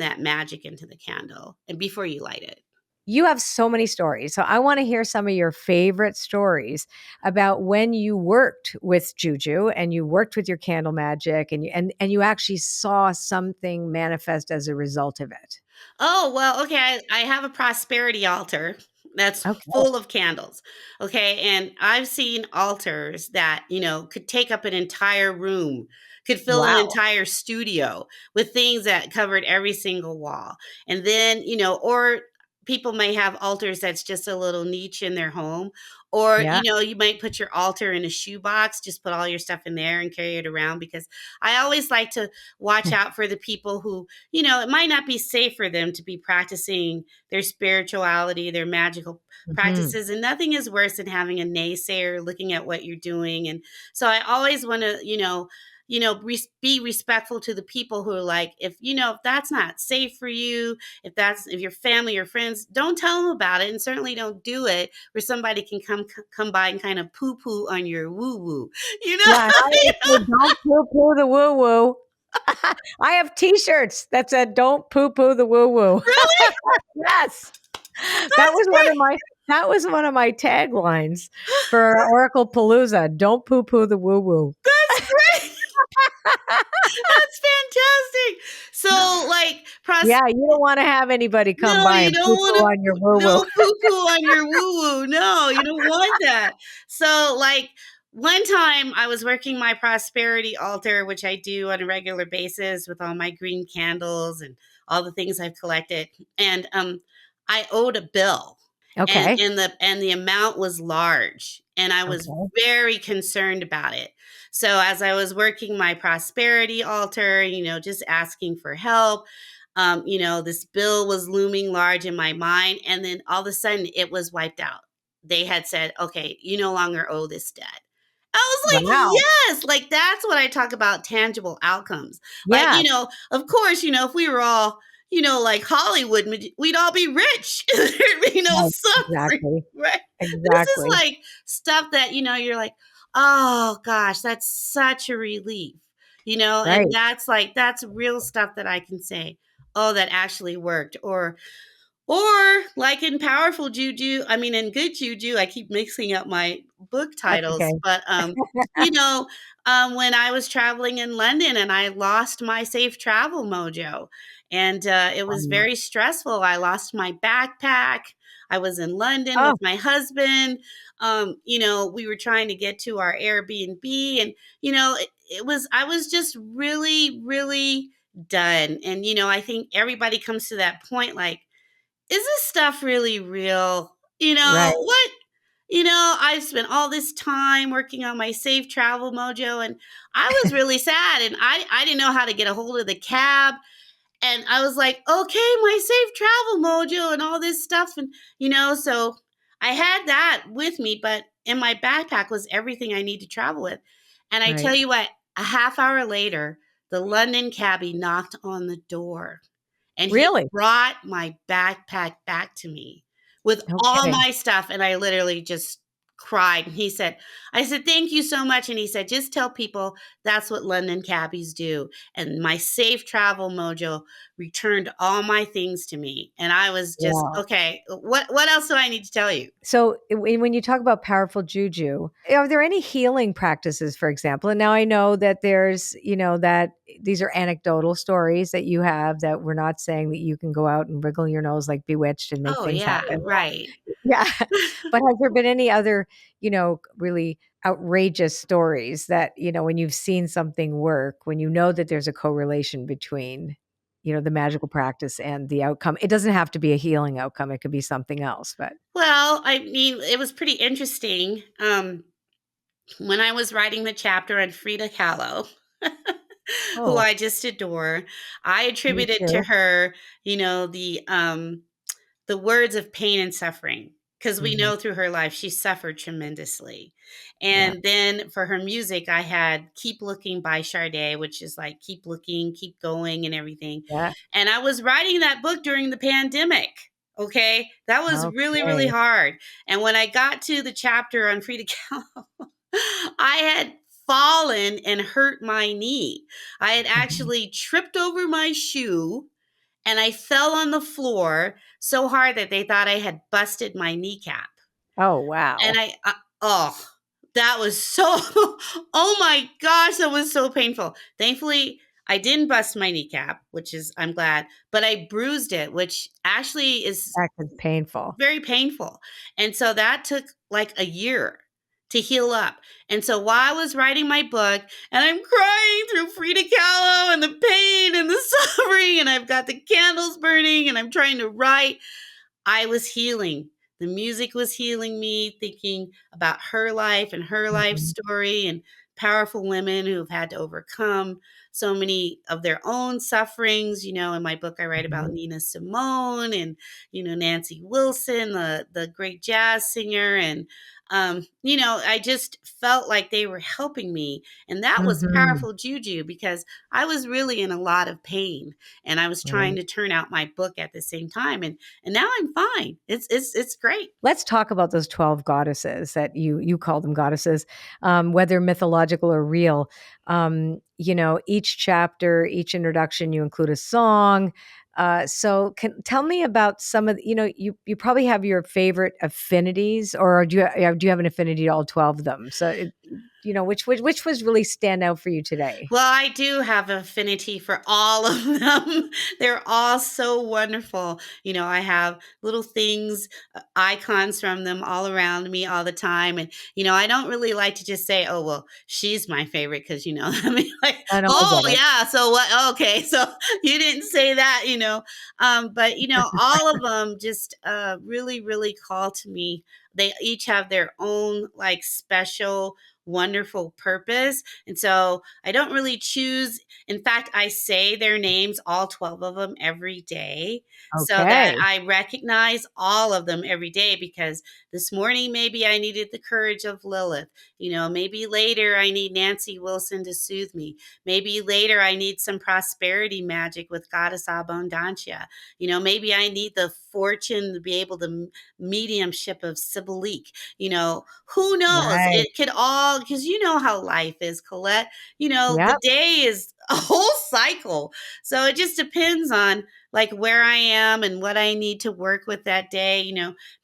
[SPEAKER 2] that magic into the candle, and before you light it.
[SPEAKER 1] You have so many stories. So I wanna hear some of your favorite stories about when you worked with Juju and you worked with your candle magic and you actually saw something manifest as a result of it.
[SPEAKER 2] Oh, well, okay. I have a prosperity altar that's
[SPEAKER 1] Okay.
[SPEAKER 2] full of candles. Okay. And I've seen altars that, could take up an entire room, could fill an
[SPEAKER 1] Wow.
[SPEAKER 2] entire studio with things that covered every single wall. And then, or people may have altars that's just a little niche in their home. Or,
[SPEAKER 1] Yeah.
[SPEAKER 2] you might put your altar in a shoebox, just put all your stuff in there and carry it around, because I always like to watch out for the people who, it might not be safe for them to be practicing their spirituality, their magical
[SPEAKER 1] Mhm.
[SPEAKER 2] practices. And nothing is worse than having a naysayer looking at what you're doing. And so I always want to, be respectful to the people who are like, if if that's not safe for you, if your family or friends, don't tell them about it, and certainly don't do it where somebody can come by and kind of poo poo on your woo woo. You know,
[SPEAKER 1] Yeah, and I always say, "Don't poo-poo the woo-woo." I have T-shirts that said, "Don't poo-poo the woo-woo."
[SPEAKER 2] really,
[SPEAKER 1] Yes. That
[SPEAKER 2] that's
[SPEAKER 1] was one of
[SPEAKER 2] great.
[SPEAKER 1] my that was one of my taglines for Oracle Palooza. "Don't poo-poo the woo-woo."
[SPEAKER 2] That's great. That's fantastic. So, like,
[SPEAKER 1] Yeah, you don't wanna have anybody come
[SPEAKER 2] no,
[SPEAKER 1] by
[SPEAKER 2] you
[SPEAKER 1] and
[SPEAKER 2] don't
[SPEAKER 1] poo-poo
[SPEAKER 2] want to.
[SPEAKER 1] on your woo-woo.
[SPEAKER 2] No poo poo on your woo woo. No, you don't want that. So, like, one time I was working my prosperity altar, which I do on a regular basis with all my green candles and all the things I've collected. And I owed a bill, and
[SPEAKER 1] Okay,
[SPEAKER 2] the amount was large, and I was
[SPEAKER 1] okay,
[SPEAKER 2] very concerned about it. So as I was working my prosperity altar, just asking for help, this bill was looming large in my mind. And then all of a sudden it was wiped out. They had said, okay, you no longer owe this debt. I was like,
[SPEAKER 1] wow.
[SPEAKER 2] yes, like that's what I talk about, tangible outcomes. Like,
[SPEAKER 1] Yes,
[SPEAKER 2] of course, if we were all, like Hollywood, we'd all be rich. There'd be no
[SPEAKER 1] right,
[SPEAKER 2] suffering,
[SPEAKER 1] exactly,
[SPEAKER 2] right? This is
[SPEAKER 1] exactly,
[SPEAKER 2] like stuff that, you're like, oh gosh, that's such a relief, and
[SPEAKER 1] right.
[SPEAKER 2] that's real stuff that I can say, oh, that actually worked. Or like in powerful juju, I mean in good juju, I keep mixing up my book
[SPEAKER 1] That's
[SPEAKER 2] titles,
[SPEAKER 1] okay.
[SPEAKER 2] but you know, when I was traveling in London and I lost my safe travel mojo, and it was
[SPEAKER 1] Um,
[SPEAKER 2] very stressful. I lost my backpack. I was in London with
[SPEAKER 1] oh,
[SPEAKER 2] my husband. We were trying to get to our Airbnb, and it was I was just really, really done. And I think everybody comes to that point like, is this stuff really real?
[SPEAKER 1] right.
[SPEAKER 2] What? I've spent all this time working on my safe travel mojo, and I was really sad, and I didn't know how to get a hold of the cab. And I was like, okay, my safe travel mojo and all this stuff. And, so I had that with me, but in my backpack was everything I need to travel with. And I tell
[SPEAKER 1] Right.
[SPEAKER 2] you what, a half hour later, the London cabbie knocked on the door, and he
[SPEAKER 1] Really?
[SPEAKER 2] brought my backpack back to me with all
[SPEAKER 1] Okay.
[SPEAKER 2] my stuff. And I literally just cried. And I said, thank you so much. And he said, just tell people that's what London cabbies do. And my safe travel mojo returned all my things to me. And I was just,
[SPEAKER 1] Wow.
[SPEAKER 2] okay, what else do I need to tell you?
[SPEAKER 1] So, when you talk about powerful juju, are there any healing practices, for example? And now I know that there's, that these are anecdotal stories that you have, that we're not saying that you can go out and wriggle your nose like bewitched and make
[SPEAKER 2] Oh,
[SPEAKER 1] things
[SPEAKER 2] yeah,
[SPEAKER 1] happen.
[SPEAKER 2] right.
[SPEAKER 1] Yeah. But has there been any other, really outrageous stories that, when you've seen something work, when you know that there's a correlation between, the magical practice and the outcome? It doesn't have to be a healing outcome. It could be something else, but
[SPEAKER 2] Well, I mean, it was pretty interesting. When I was writing the chapter on Frida Kahlo, who
[SPEAKER 1] oh,
[SPEAKER 2] I just adore, I
[SPEAKER 1] me
[SPEAKER 2] attributed to
[SPEAKER 1] too.
[SPEAKER 2] her, the words of pain and suffering, because we
[SPEAKER 1] Mhm.
[SPEAKER 2] know through her life she suffered tremendously.
[SPEAKER 1] Yeah.
[SPEAKER 2] And then for her music, I had Keep Looking by Sade, which is like keep looking, keep going, and everything.
[SPEAKER 1] Yeah.
[SPEAKER 2] And I was writing that book during the pandemic. Okay. That was really, really
[SPEAKER 1] Okay.
[SPEAKER 2] hard. And when I got to the chapter on Frida Kahlo, I had fallen and hurt my knee. I had
[SPEAKER 1] Mhm.
[SPEAKER 2] actually tripped over my shoe, and I fell on the floor so hard that they thought I had busted my kneecap.
[SPEAKER 1] Oh,
[SPEAKER 2] And
[SPEAKER 1] wow.
[SPEAKER 2] oh, that was so, oh my gosh, that was so painful. Thankfully, I didn't bust my kneecap, which is, I'm glad, but I bruised it, which actually is
[SPEAKER 1] That is painful.
[SPEAKER 2] very painful. And so that took like a year to heal up. And so while I was writing my book and I'm crying through Frida Kahlo and the pain and the suffering, and I've got the candles burning and I'm trying to write, I was healing. The music was healing me, thinking about her life and her life
[SPEAKER 1] Mhm.
[SPEAKER 2] story and powerful women who've had to overcome so many of their own sufferings. In my book, I write about
[SPEAKER 1] Mhm.
[SPEAKER 2] Nina Simone and, Nancy Wilson, the great jazz singer. And, I just felt like they were helping me. And that was
[SPEAKER 1] Mhm.
[SPEAKER 2] powerful juju because I was really in a lot of pain and I was trying
[SPEAKER 1] Right.
[SPEAKER 2] to turn out my book at the same time. And now I'm fine. It's great.
[SPEAKER 1] Let's talk about those 12 goddesses that you call them goddesses, whether mythological or real. Each chapter, each introduction, you include a song. So tell me about some of you probably have your favorite affinities, or do you have an affinity to all 12 of them? So which was really stand out for you today?
[SPEAKER 2] Well, I do have affinity for all of them. They're all so wonderful. I have little things, icons from them all around me all the time. And, I don't really like to just say, oh, well, she's my favorite because, I mean, like,
[SPEAKER 1] I know, I
[SPEAKER 2] oh,
[SPEAKER 1] get it.
[SPEAKER 2] yeah. So what? Okay. So you didn't say that, But, all of them just really, really call to me. They each have their own, like, special, wonderful purpose. And so I don't really choose. In fact, I say their names, all 12 of them, every day so that
[SPEAKER 1] Okay.
[SPEAKER 2] I recognize all of them every day because this morning maybe I needed the courage of Lilith. Maybe later I need Nancy Wilson to soothe me. Maybe later I need some prosperity magic with Goddess Abundantia. Maybe I need the fortune to be able to mediumship of Sybbilique. Who knows?
[SPEAKER 1] Right.
[SPEAKER 2] It could all, because you know how life is, Colette. The
[SPEAKER 1] Yep.
[SPEAKER 2] day is a whole cycle. So it just depends on like where I am and what I need to work with that day.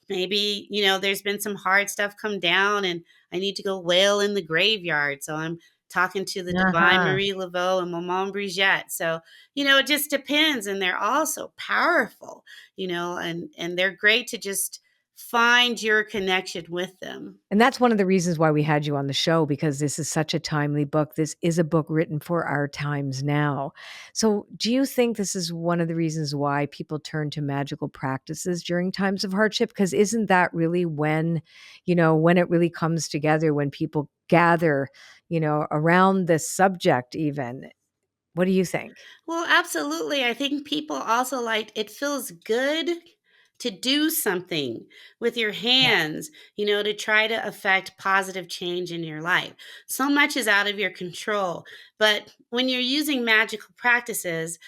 [SPEAKER 2] Maybe, there's been some hard stuff come down and I need to go wail in the graveyard. So I'm talking to the divine
[SPEAKER 1] Uh-huh.
[SPEAKER 2] Marie Laveau and Maman Brigitte. So, it just depends. And they're all so powerful, and they're great to just find your connection with them.
[SPEAKER 1] And that's one of the reasons why we had you on the show, because this is such a timely book. This is a book written for our times now. So, do you think this is one of the reasons why people turn to magical practices during times of hardship? Because isn't that really when it really comes together, when people gather, around this subject, even? What do you think?
[SPEAKER 2] Well, absolutely. I think people also like it feels good to do something with your
[SPEAKER 1] Yeah.
[SPEAKER 2] hands, to try to affect positive change in your life. So much is out of your control. But when you're using magical practices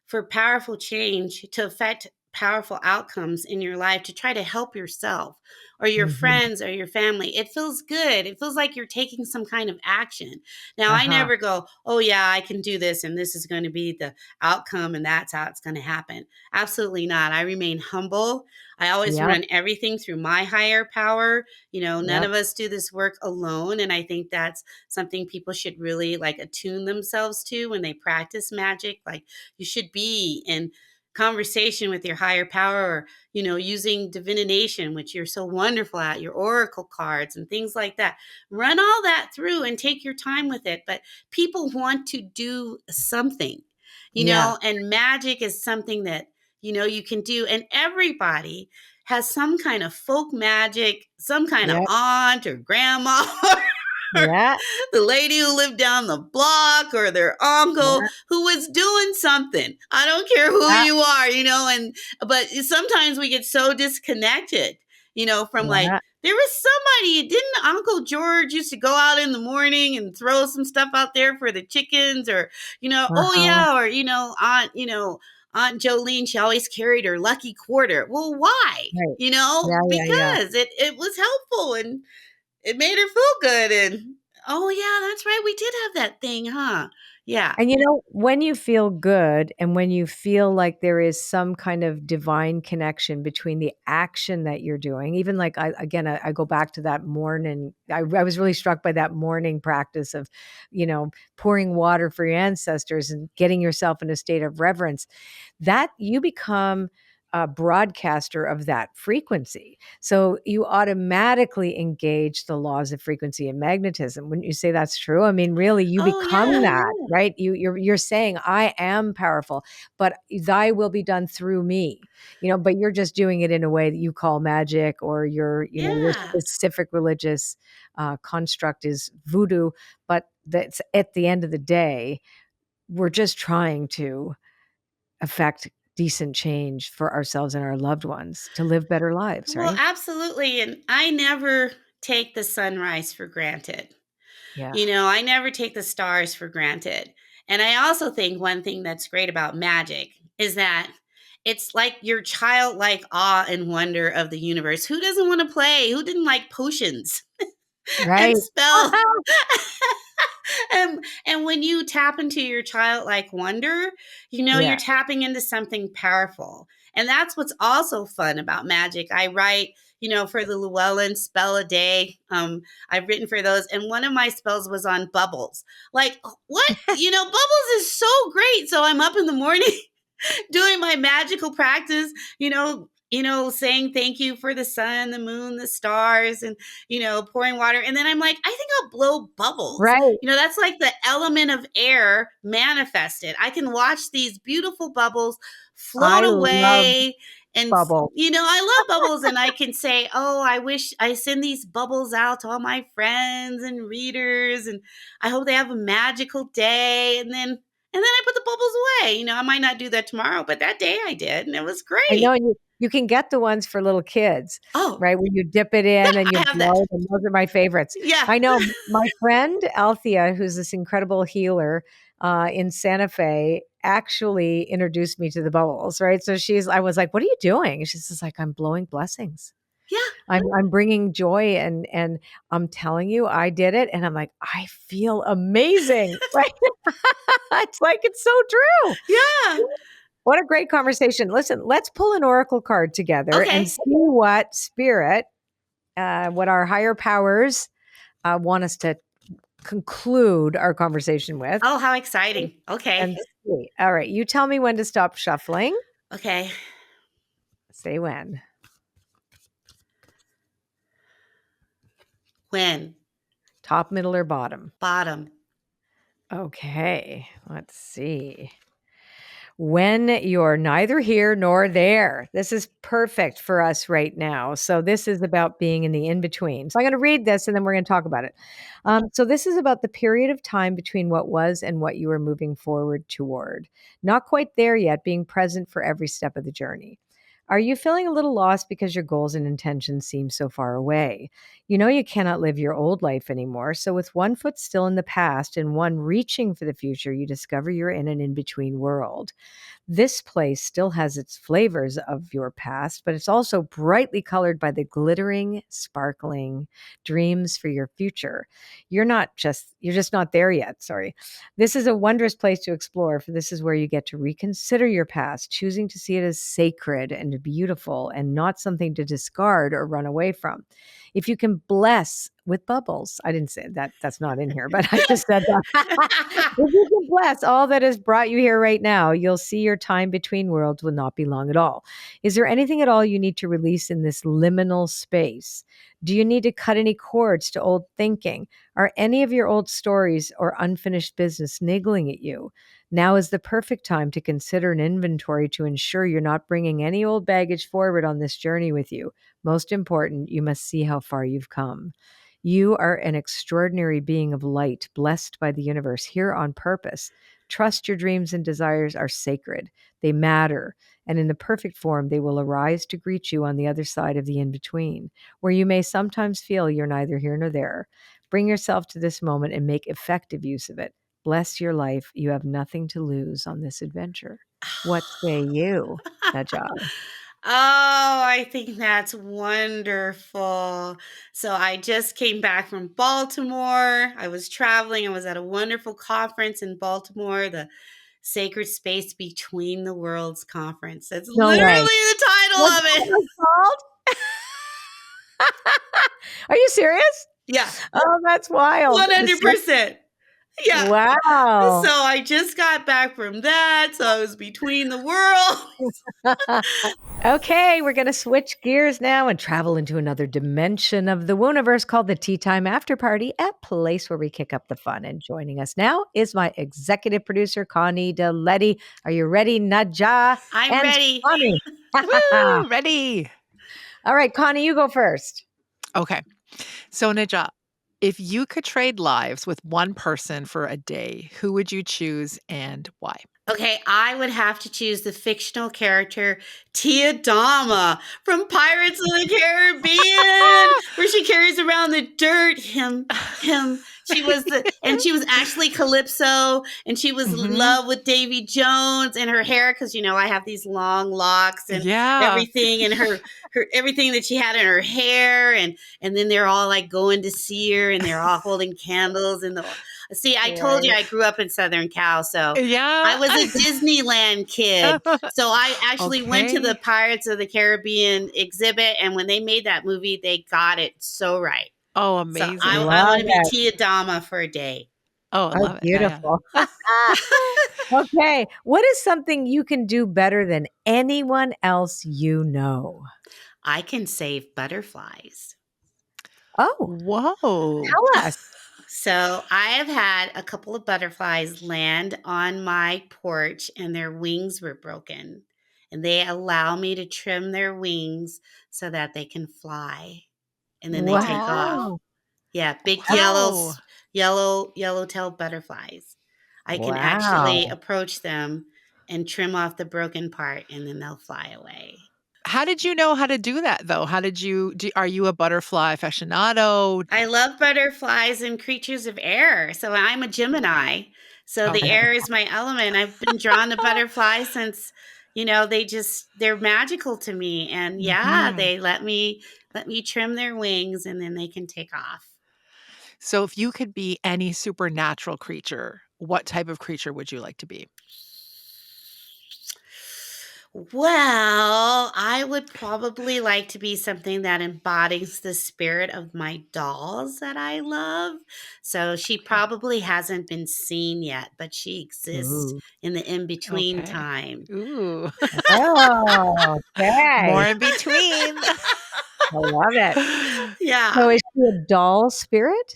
[SPEAKER 2] for powerful change to affect powerful outcomes in your life to try to help yourself or your
[SPEAKER 1] Mhm.
[SPEAKER 2] friends or your family, it feels good. It feels like you're taking some kind of action. Now, I
[SPEAKER 1] Uh-huh.
[SPEAKER 2] never go, oh, yeah, I can do this and this is going to be the outcome and that's how it's going to happen. Absolutely not. I remain humble. I always
[SPEAKER 1] Yep.
[SPEAKER 2] run everything through my higher power. None
[SPEAKER 1] Yep.
[SPEAKER 2] of us do this work alone. And I think that's something people should really like attune themselves to when they practice magic. Like you should be in conversation with your higher power or using divination, which you're so wonderful at, your oracle cards and things like that. Run all that through and take your time with it. But people want to do something,
[SPEAKER 1] Yeah.
[SPEAKER 2] and magic is something that, you can do. And everybody has some kind of folk magic, some kind of
[SPEAKER 1] Yep.
[SPEAKER 2] aunt or grandma or
[SPEAKER 1] Yeah.
[SPEAKER 2] the lady who lived down the block or their uncle
[SPEAKER 1] Yeah.
[SPEAKER 2] who was doing something. I don't care who
[SPEAKER 1] Yeah.
[SPEAKER 2] you are, and but sometimes we get so disconnected, from like
[SPEAKER 1] Yeah.
[SPEAKER 2] there was somebody, didn't Uncle George used to go out in the morning and throw some stuff out there for the chickens or, oh
[SPEAKER 1] Uh-huh.
[SPEAKER 2] yeah, or Aunt Jolene, she always carried her lucky quarter. Well, why?
[SPEAKER 1] Right. Yeah, yeah, yeah.
[SPEAKER 2] Because it was helpful and it made her feel good and, "Oh, yeah, that's right, we did have that thing, huh?" Yeah.
[SPEAKER 1] And when you feel good and when you feel like there is some kind of divine connection between the action that you're doing, even like I go back to that morning. I was really struck by that morning practice of, pouring water for your ancestors and getting yourself in a state of reverence, that you become a broadcaster of that frequency. So you automatically engage the laws of frequency and magnetism. Wouldn't you say that's true? I mean, really, you
[SPEAKER 2] Oh,
[SPEAKER 1] become
[SPEAKER 2] yeah.
[SPEAKER 1] that, right? You're saying, I am powerful, but thy will be done through me. But you're just doing it in a way that you call magic, or your
[SPEAKER 2] Yeah.
[SPEAKER 1] specific religious construct is voodoo. But that's at the end of the day, we're just trying to affect decent change for ourselves and our loved ones to live better lives,
[SPEAKER 2] Well,
[SPEAKER 1] right?
[SPEAKER 2] absolutely. And I never take the sunrise for granted.
[SPEAKER 1] Yeah.
[SPEAKER 2] I never take the stars for granted. And I also think one thing that's great about magic is that it's like your childlike awe and wonder of the universe. Who doesn't want to play? Who didn't like potions
[SPEAKER 1] Right.
[SPEAKER 2] and spells? And when you tap into your childlike wonder, you're
[SPEAKER 1] Yeah.
[SPEAKER 2] tapping into something powerful. And that's what's also fun about magic. I write, for the Llewellyn spell a day. I've written for those, and one of my spells was on bubbles. Like, what? Bubbles is so great. So I'm up in the morning doing my magical practice, saying thank you for the sun, the moon, the stars, and, pouring water. And then I'm like, I think I'll blow bubbles.
[SPEAKER 1] Right.
[SPEAKER 2] That's like the element of air manifested. I can watch these beautiful bubbles float
[SPEAKER 1] I love
[SPEAKER 2] away. And,
[SPEAKER 1] bubble.
[SPEAKER 2] I love bubbles, and I can say, oh, I wish I send these bubbles out to all my friends and readers, and I hope they have a magical day. And then I put the bubbles away. I might not do that tomorrow, but that day I did, and it was
[SPEAKER 1] I know,
[SPEAKER 2] great.
[SPEAKER 1] and you can get the ones for little kids,
[SPEAKER 2] Oh,
[SPEAKER 1] right? Where you dip it in and you
[SPEAKER 2] I have that.
[SPEAKER 1] blow them. Those are my favorites.
[SPEAKER 2] Yeah.
[SPEAKER 1] I know my friend Althea, who's this incredible healer in Santa Fe, actually introduced me to the bubbles, right? So I was like, "What are you doing?" She's just like, "I'm blowing blessings.
[SPEAKER 2] Yeah.
[SPEAKER 1] I'm bringing joy, and I'm telling you, I did it." And I'm like, "I feel amazing," right? It's like it's so true.
[SPEAKER 2] Yeah.
[SPEAKER 1] What a great conversation. Listen, let's pull an oracle card together and
[SPEAKER 2] Okay.
[SPEAKER 1] see what spirit, what our higher powers want us to conclude our conversation with.
[SPEAKER 2] Oh, how exciting. Okay.
[SPEAKER 1] And see. All right. You tell me when to stop shuffling.
[SPEAKER 2] Okay.
[SPEAKER 1] Say when.
[SPEAKER 2] When?
[SPEAKER 1] Top, middle, or bottom?
[SPEAKER 2] Bottom.
[SPEAKER 1] Okay. Let's see. When you're neither here nor there. This is perfect for us right now. So, this is about being in the in between. So, I'm going to read this and then we're going to talk about it. So, this is about the period of time between what was and what you are moving forward toward. Not quite there yet, being present for every step of the journey. Are you feeling a little lost because your goals and intentions seem so far away? You know you cannot live your old life anymore. So, with one foot still in the past and one reaching for the future, you discover you're in an in between world. This place still has its flavors of your past, but it's also brightly colored by the glittering, sparkling dreams for your future. You're just not there yet. Sorry. This is a wondrous place to explore, for this is where you get to reconsider your past, choosing to see it as sacred and beautiful and not something to discard or run away from. If you can bless with bubbles, I didn't say that, that's not in here, but I just said that. If you can bless all that has brought you here right now, you'll see your time between worlds will not be long at all. Is there anything at all you need to release in this liminal space? Do you need to cut any cords to old thinking? Are any of your old stories or unfinished business niggling at you? Now is the perfect time to consider an inventory to ensure you're not bringing any old baggage forward on this journey with you. Most important, you must see how far you've come. You are an extraordinary being of light, blessed by the universe, here on purpose. Trust your dreams and desires are sacred. They matter, and in the perfect form, they will arise to greet you on the other side of the in between, where you may sometimes feel you're neither here nor there. Bring yourself to this moment and make effective use of it. Bless your life. You have nothing to lose on this adventure. What say you, Najah?
[SPEAKER 2] Oh, I think that's wonderful. So I just came back from Baltimore. I was traveling. I was at a wonderful conference in Baltimore, the Sacred Space Between the Worlds Conference. That's
[SPEAKER 1] No
[SPEAKER 2] literally
[SPEAKER 1] way.
[SPEAKER 2] the title
[SPEAKER 1] What's
[SPEAKER 2] of
[SPEAKER 1] that
[SPEAKER 2] it.
[SPEAKER 1] one called? Are you serious?
[SPEAKER 2] Yeah,
[SPEAKER 1] Oh, that's wild.
[SPEAKER 2] 100%. Yeah. So
[SPEAKER 1] Wow.
[SPEAKER 2] I just got back from that. So I was between the worlds.
[SPEAKER 1] Okay, we're going to switch gears now and travel into another dimension of the Wooniverse called the Tea Time After Party, a place where we kick up the fun. And joining us now is my executive producer, Connie DeLetti. Are you ready, Najah
[SPEAKER 2] I'm
[SPEAKER 1] and
[SPEAKER 2] ready.
[SPEAKER 1] Connie?
[SPEAKER 3] Woo! Ready.
[SPEAKER 1] All right, Connie, you go first.
[SPEAKER 3] Okay. So, Najah, If you could trade lives with one person for a day, who would you choose and why?
[SPEAKER 2] Okay, I would have to choose the fictional character Tia Dama from Pirates of the Caribbean, where she carries around the dirt. Him. She was actually Calypso, and she was in
[SPEAKER 3] Mhm.
[SPEAKER 2] love with Davy Jones, and her hair, because I have these long locks and
[SPEAKER 3] Yeah.
[SPEAKER 2] everything, and her everything that she had in her hair, and then they're all like going to see her, and they're all holding candles in the. See, I told you
[SPEAKER 1] Right.
[SPEAKER 2] I grew up in Southern Cal, so I
[SPEAKER 3] Yeah.
[SPEAKER 2] was a Disneyland kid. So I actually went to the
[SPEAKER 3] Okay.
[SPEAKER 2] Pirates of the Caribbean exhibit, and when they made that movie, they got it so right.
[SPEAKER 3] Oh,
[SPEAKER 2] So I,
[SPEAKER 3] amazing.
[SPEAKER 2] I
[SPEAKER 1] Love
[SPEAKER 2] want to be
[SPEAKER 1] it.
[SPEAKER 2] Tia Dama for a day.
[SPEAKER 3] Oh, I
[SPEAKER 1] Oh,
[SPEAKER 3] love it. Yeah,
[SPEAKER 1] beautiful.
[SPEAKER 3] yeah.
[SPEAKER 1] Okay. What is something you can do better than anyone else you know?
[SPEAKER 2] I can save butterflies.
[SPEAKER 1] Oh,
[SPEAKER 3] Whoa.
[SPEAKER 1] tell us.
[SPEAKER 2] So I have had a couple of butterflies land on my porch and their wings were broken. And they allow me to trim their wings so that they can fly. And then they take off.
[SPEAKER 1] Wow.
[SPEAKER 2] Yeah, big
[SPEAKER 3] Wow.
[SPEAKER 2] yellow-tailed butterflies. I can actually
[SPEAKER 1] Wow.
[SPEAKER 2] approach them and trim off the broken part, and then they'll fly away.
[SPEAKER 3] How did you know how to do that, though? How did you are you a butterfly aficionado?
[SPEAKER 2] I love butterflies and creatures of air. So I'm a Gemini. So the
[SPEAKER 3] Okay.
[SPEAKER 2] air is my element. I've been drawn to butterflies since, they're magical to me. And yeah,
[SPEAKER 3] Mhm.
[SPEAKER 2] they let me trim their wings and then they can take off.
[SPEAKER 3] So if you could be any supernatural creature, what type of creature would you like to be?
[SPEAKER 2] Well, I would probably like to be something that embodies the spirit of my dolls that I love. So she
[SPEAKER 3] Okay.
[SPEAKER 2] probably hasn't been seen yet, but she exists
[SPEAKER 1] Ooh.
[SPEAKER 2] in the in between
[SPEAKER 3] Okay.
[SPEAKER 2] time.
[SPEAKER 3] Ooh.
[SPEAKER 1] Oh, okay.
[SPEAKER 3] More in between.
[SPEAKER 1] I love it.
[SPEAKER 2] Yeah.
[SPEAKER 1] So is she a doll spirit?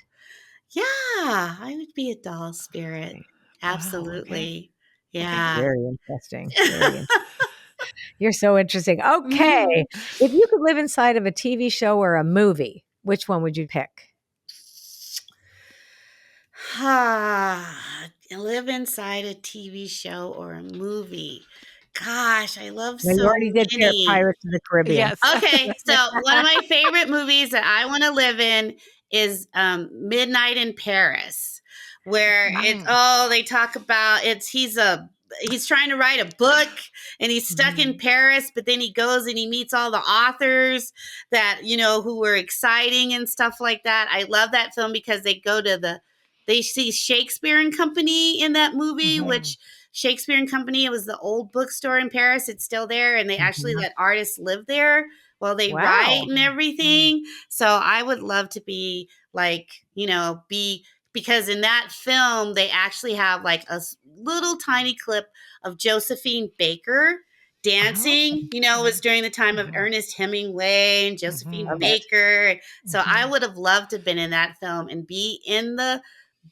[SPEAKER 2] Yeah. I would be a doll spirit.
[SPEAKER 3] Wow, okay.
[SPEAKER 2] Absolutely.
[SPEAKER 3] Okay.
[SPEAKER 2] Yeah.
[SPEAKER 1] Very interesting. You're so interesting. Okay.
[SPEAKER 3] Mhm.
[SPEAKER 1] If you could live inside of a TV show or a movie, which one would you pick?
[SPEAKER 2] Live inside a TV show or a movie. Gosh, I love
[SPEAKER 1] Now, you
[SPEAKER 2] so
[SPEAKER 1] already did
[SPEAKER 2] many.
[SPEAKER 1] Pirates of the Caribbean.
[SPEAKER 3] Yes.
[SPEAKER 2] Okay, so one of my favorite movies that I want to live in is Midnight in Paris, where
[SPEAKER 3] Mm.
[SPEAKER 2] they talk about he's trying to write a book and he's stuck in
[SPEAKER 3] Mhm.
[SPEAKER 2] Paris, but then he goes and he meets all the authors that who were exciting and stuff like that. I love that film because they see Shakespeare and Company in that movie,
[SPEAKER 3] Mhm.
[SPEAKER 2] which Shakespeare and Company, it was the old bookstore in Paris. It's still there, and they actually
[SPEAKER 1] Mhm.
[SPEAKER 2] let artists live there while they write
[SPEAKER 1] Wow.
[SPEAKER 2] and
[SPEAKER 3] Mhm.
[SPEAKER 2] everything. So I would love to be like, be because in that film they actually have like little tiny clip of Josephine Baker
[SPEAKER 3] Oh.
[SPEAKER 2] dancing. It was during the time of
[SPEAKER 3] Mhm.
[SPEAKER 2] Ernest Hemingway and Josephine
[SPEAKER 1] Love
[SPEAKER 3] Mhm.
[SPEAKER 1] it.
[SPEAKER 2] Baker. So I
[SPEAKER 3] Mhm.
[SPEAKER 2] would have loved to have been in that film and be in the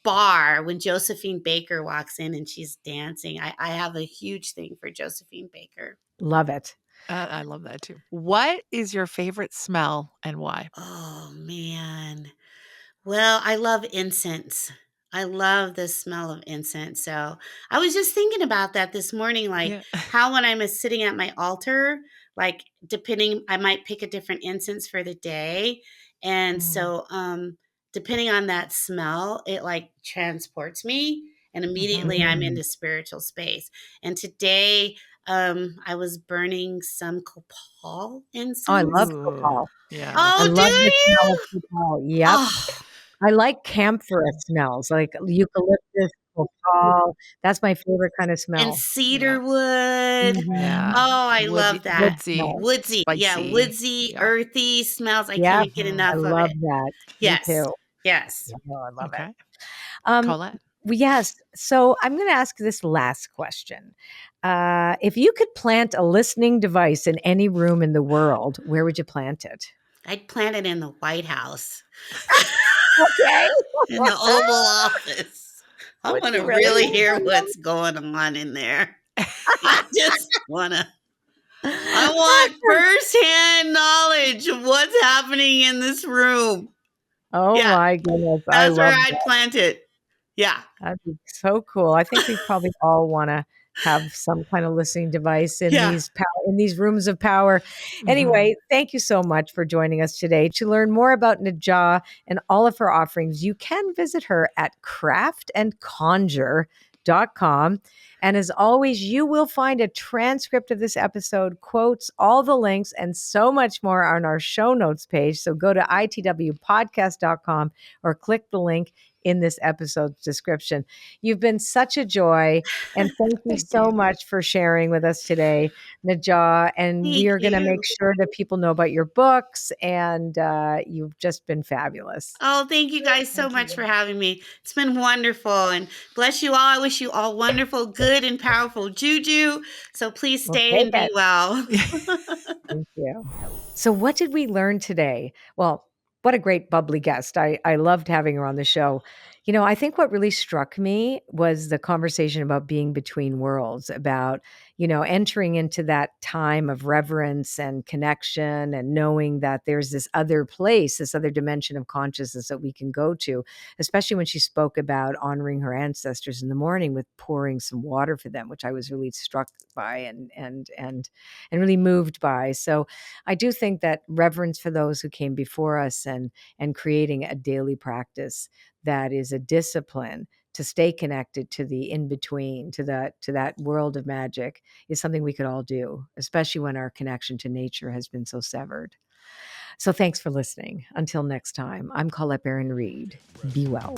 [SPEAKER 2] bar when Josephine Baker walks in and she's dancing. I have a huge thing for Josephine Baker.
[SPEAKER 1] Love it.
[SPEAKER 3] I love that too. What is your favorite smell and why?
[SPEAKER 2] Oh man. Well, I love incense. I love the smell of incense. So I was just thinking about that this morning, like
[SPEAKER 3] Yeah.
[SPEAKER 2] how when I'm sitting at my altar, like depending, I might pick a different incense for the day. And
[SPEAKER 3] Mm.
[SPEAKER 2] so depending on that smell, it like transports me and immediately I'm
[SPEAKER 1] Mm.
[SPEAKER 2] into spiritual space. And today I was burning some copal
[SPEAKER 1] Oh, I love
[SPEAKER 2] incense.
[SPEAKER 3] Ooh.
[SPEAKER 1] copal.
[SPEAKER 3] Yeah, that's
[SPEAKER 1] I
[SPEAKER 2] Oh, do
[SPEAKER 1] love the smell of
[SPEAKER 2] you?
[SPEAKER 1] copal. Yep.
[SPEAKER 2] Oh,
[SPEAKER 1] I like camphor smells, like eucalyptus, copal. That's my favorite kind of
[SPEAKER 2] and
[SPEAKER 1] smell.
[SPEAKER 3] yeah,
[SPEAKER 2] cedar wood.
[SPEAKER 3] yeah.
[SPEAKER 1] Mhm.
[SPEAKER 2] Oh, I
[SPEAKER 3] Woodsy
[SPEAKER 2] love that.
[SPEAKER 1] Smell.
[SPEAKER 2] Woodsy. Yeah,
[SPEAKER 3] spicy.
[SPEAKER 2] woodsy,
[SPEAKER 3] Yeah.
[SPEAKER 2] earthy smells. I
[SPEAKER 1] Yep.
[SPEAKER 2] can't get
[SPEAKER 3] Mhm.
[SPEAKER 1] I
[SPEAKER 2] enough of
[SPEAKER 1] love
[SPEAKER 2] it.
[SPEAKER 1] that. Me
[SPEAKER 2] Yes.
[SPEAKER 1] too.
[SPEAKER 2] Yes.
[SPEAKER 1] Yeah, no, I love it.
[SPEAKER 3] Okay.
[SPEAKER 1] Um,
[SPEAKER 3] Colette.
[SPEAKER 1] yes. So I'm going to ask this last question. If you could plant a listening device in any room in the world, where would you plant it?
[SPEAKER 2] I'd plant it in the White House,
[SPEAKER 1] Okay.
[SPEAKER 2] in the Oval Office. I
[SPEAKER 1] Would
[SPEAKER 2] want to
[SPEAKER 1] you really?
[SPEAKER 2] really hear what's going on in there. I just want to. I want firsthand knowledge of what's happening in this room.
[SPEAKER 1] Oh
[SPEAKER 2] Yeah,
[SPEAKER 1] my goodness. I
[SPEAKER 2] that's where
[SPEAKER 1] love
[SPEAKER 2] I'd plant it. Yeah.
[SPEAKER 1] That'd be so cool. I think we probably all wanna have some kind of listening device in
[SPEAKER 2] Yeah.
[SPEAKER 1] these rooms of power.
[SPEAKER 3] Mhm.
[SPEAKER 1] Anyway, thank you so much for joining us today. To learn more about Najah and all of her offerings, you can visit her at craftandconjure.com. And as always, you will find a transcript of this episode, quotes, all the links, and so much more on our show notes page. So go to itwpodcast.com or click the link in this episode's description. You've been such a joy. And thank you
[SPEAKER 3] Thank
[SPEAKER 1] so
[SPEAKER 3] you.
[SPEAKER 1] much for sharing with us today, Najah. And we
[SPEAKER 2] Thank
[SPEAKER 1] are going to make
[SPEAKER 2] you.
[SPEAKER 1] sure that people know about your books. And you've just been fabulous.
[SPEAKER 2] Oh, thank you guys so
[SPEAKER 3] Thank
[SPEAKER 2] much for
[SPEAKER 3] you.
[SPEAKER 2] having me. It's been wonderful, and bless you all. I wish you all wonderful, good, and powerful Juju. So please
[SPEAKER 1] We'll
[SPEAKER 2] stay
[SPEAKER 1] take
[SPEAKER 2] and be
[SPEAKER 1] it.
[SPEAKER 2] well.
[SPEAKER 1] Thank you. So, what did we learn today? Well, what a great bubbly guest. I loved having her on the show. I think what really struck me was the conversation about being between worlds, about, entering into that time of reverence and connection and knowing that there's this other place, this other dimension of consciousness that we can go to, especially when she spoke about honoring her ancestors in the morning with pouring some water for them, which I was really struck by and really moved by. So I do think that reverence for those who came before us and creating a daily practice that is a discipline to stay connected to the in between, to that world of magic, is something we could all do, especially when our connection to nature has been so severed. So thanks for listening. Until next time, I'm Colette Baron-Reid. Be well.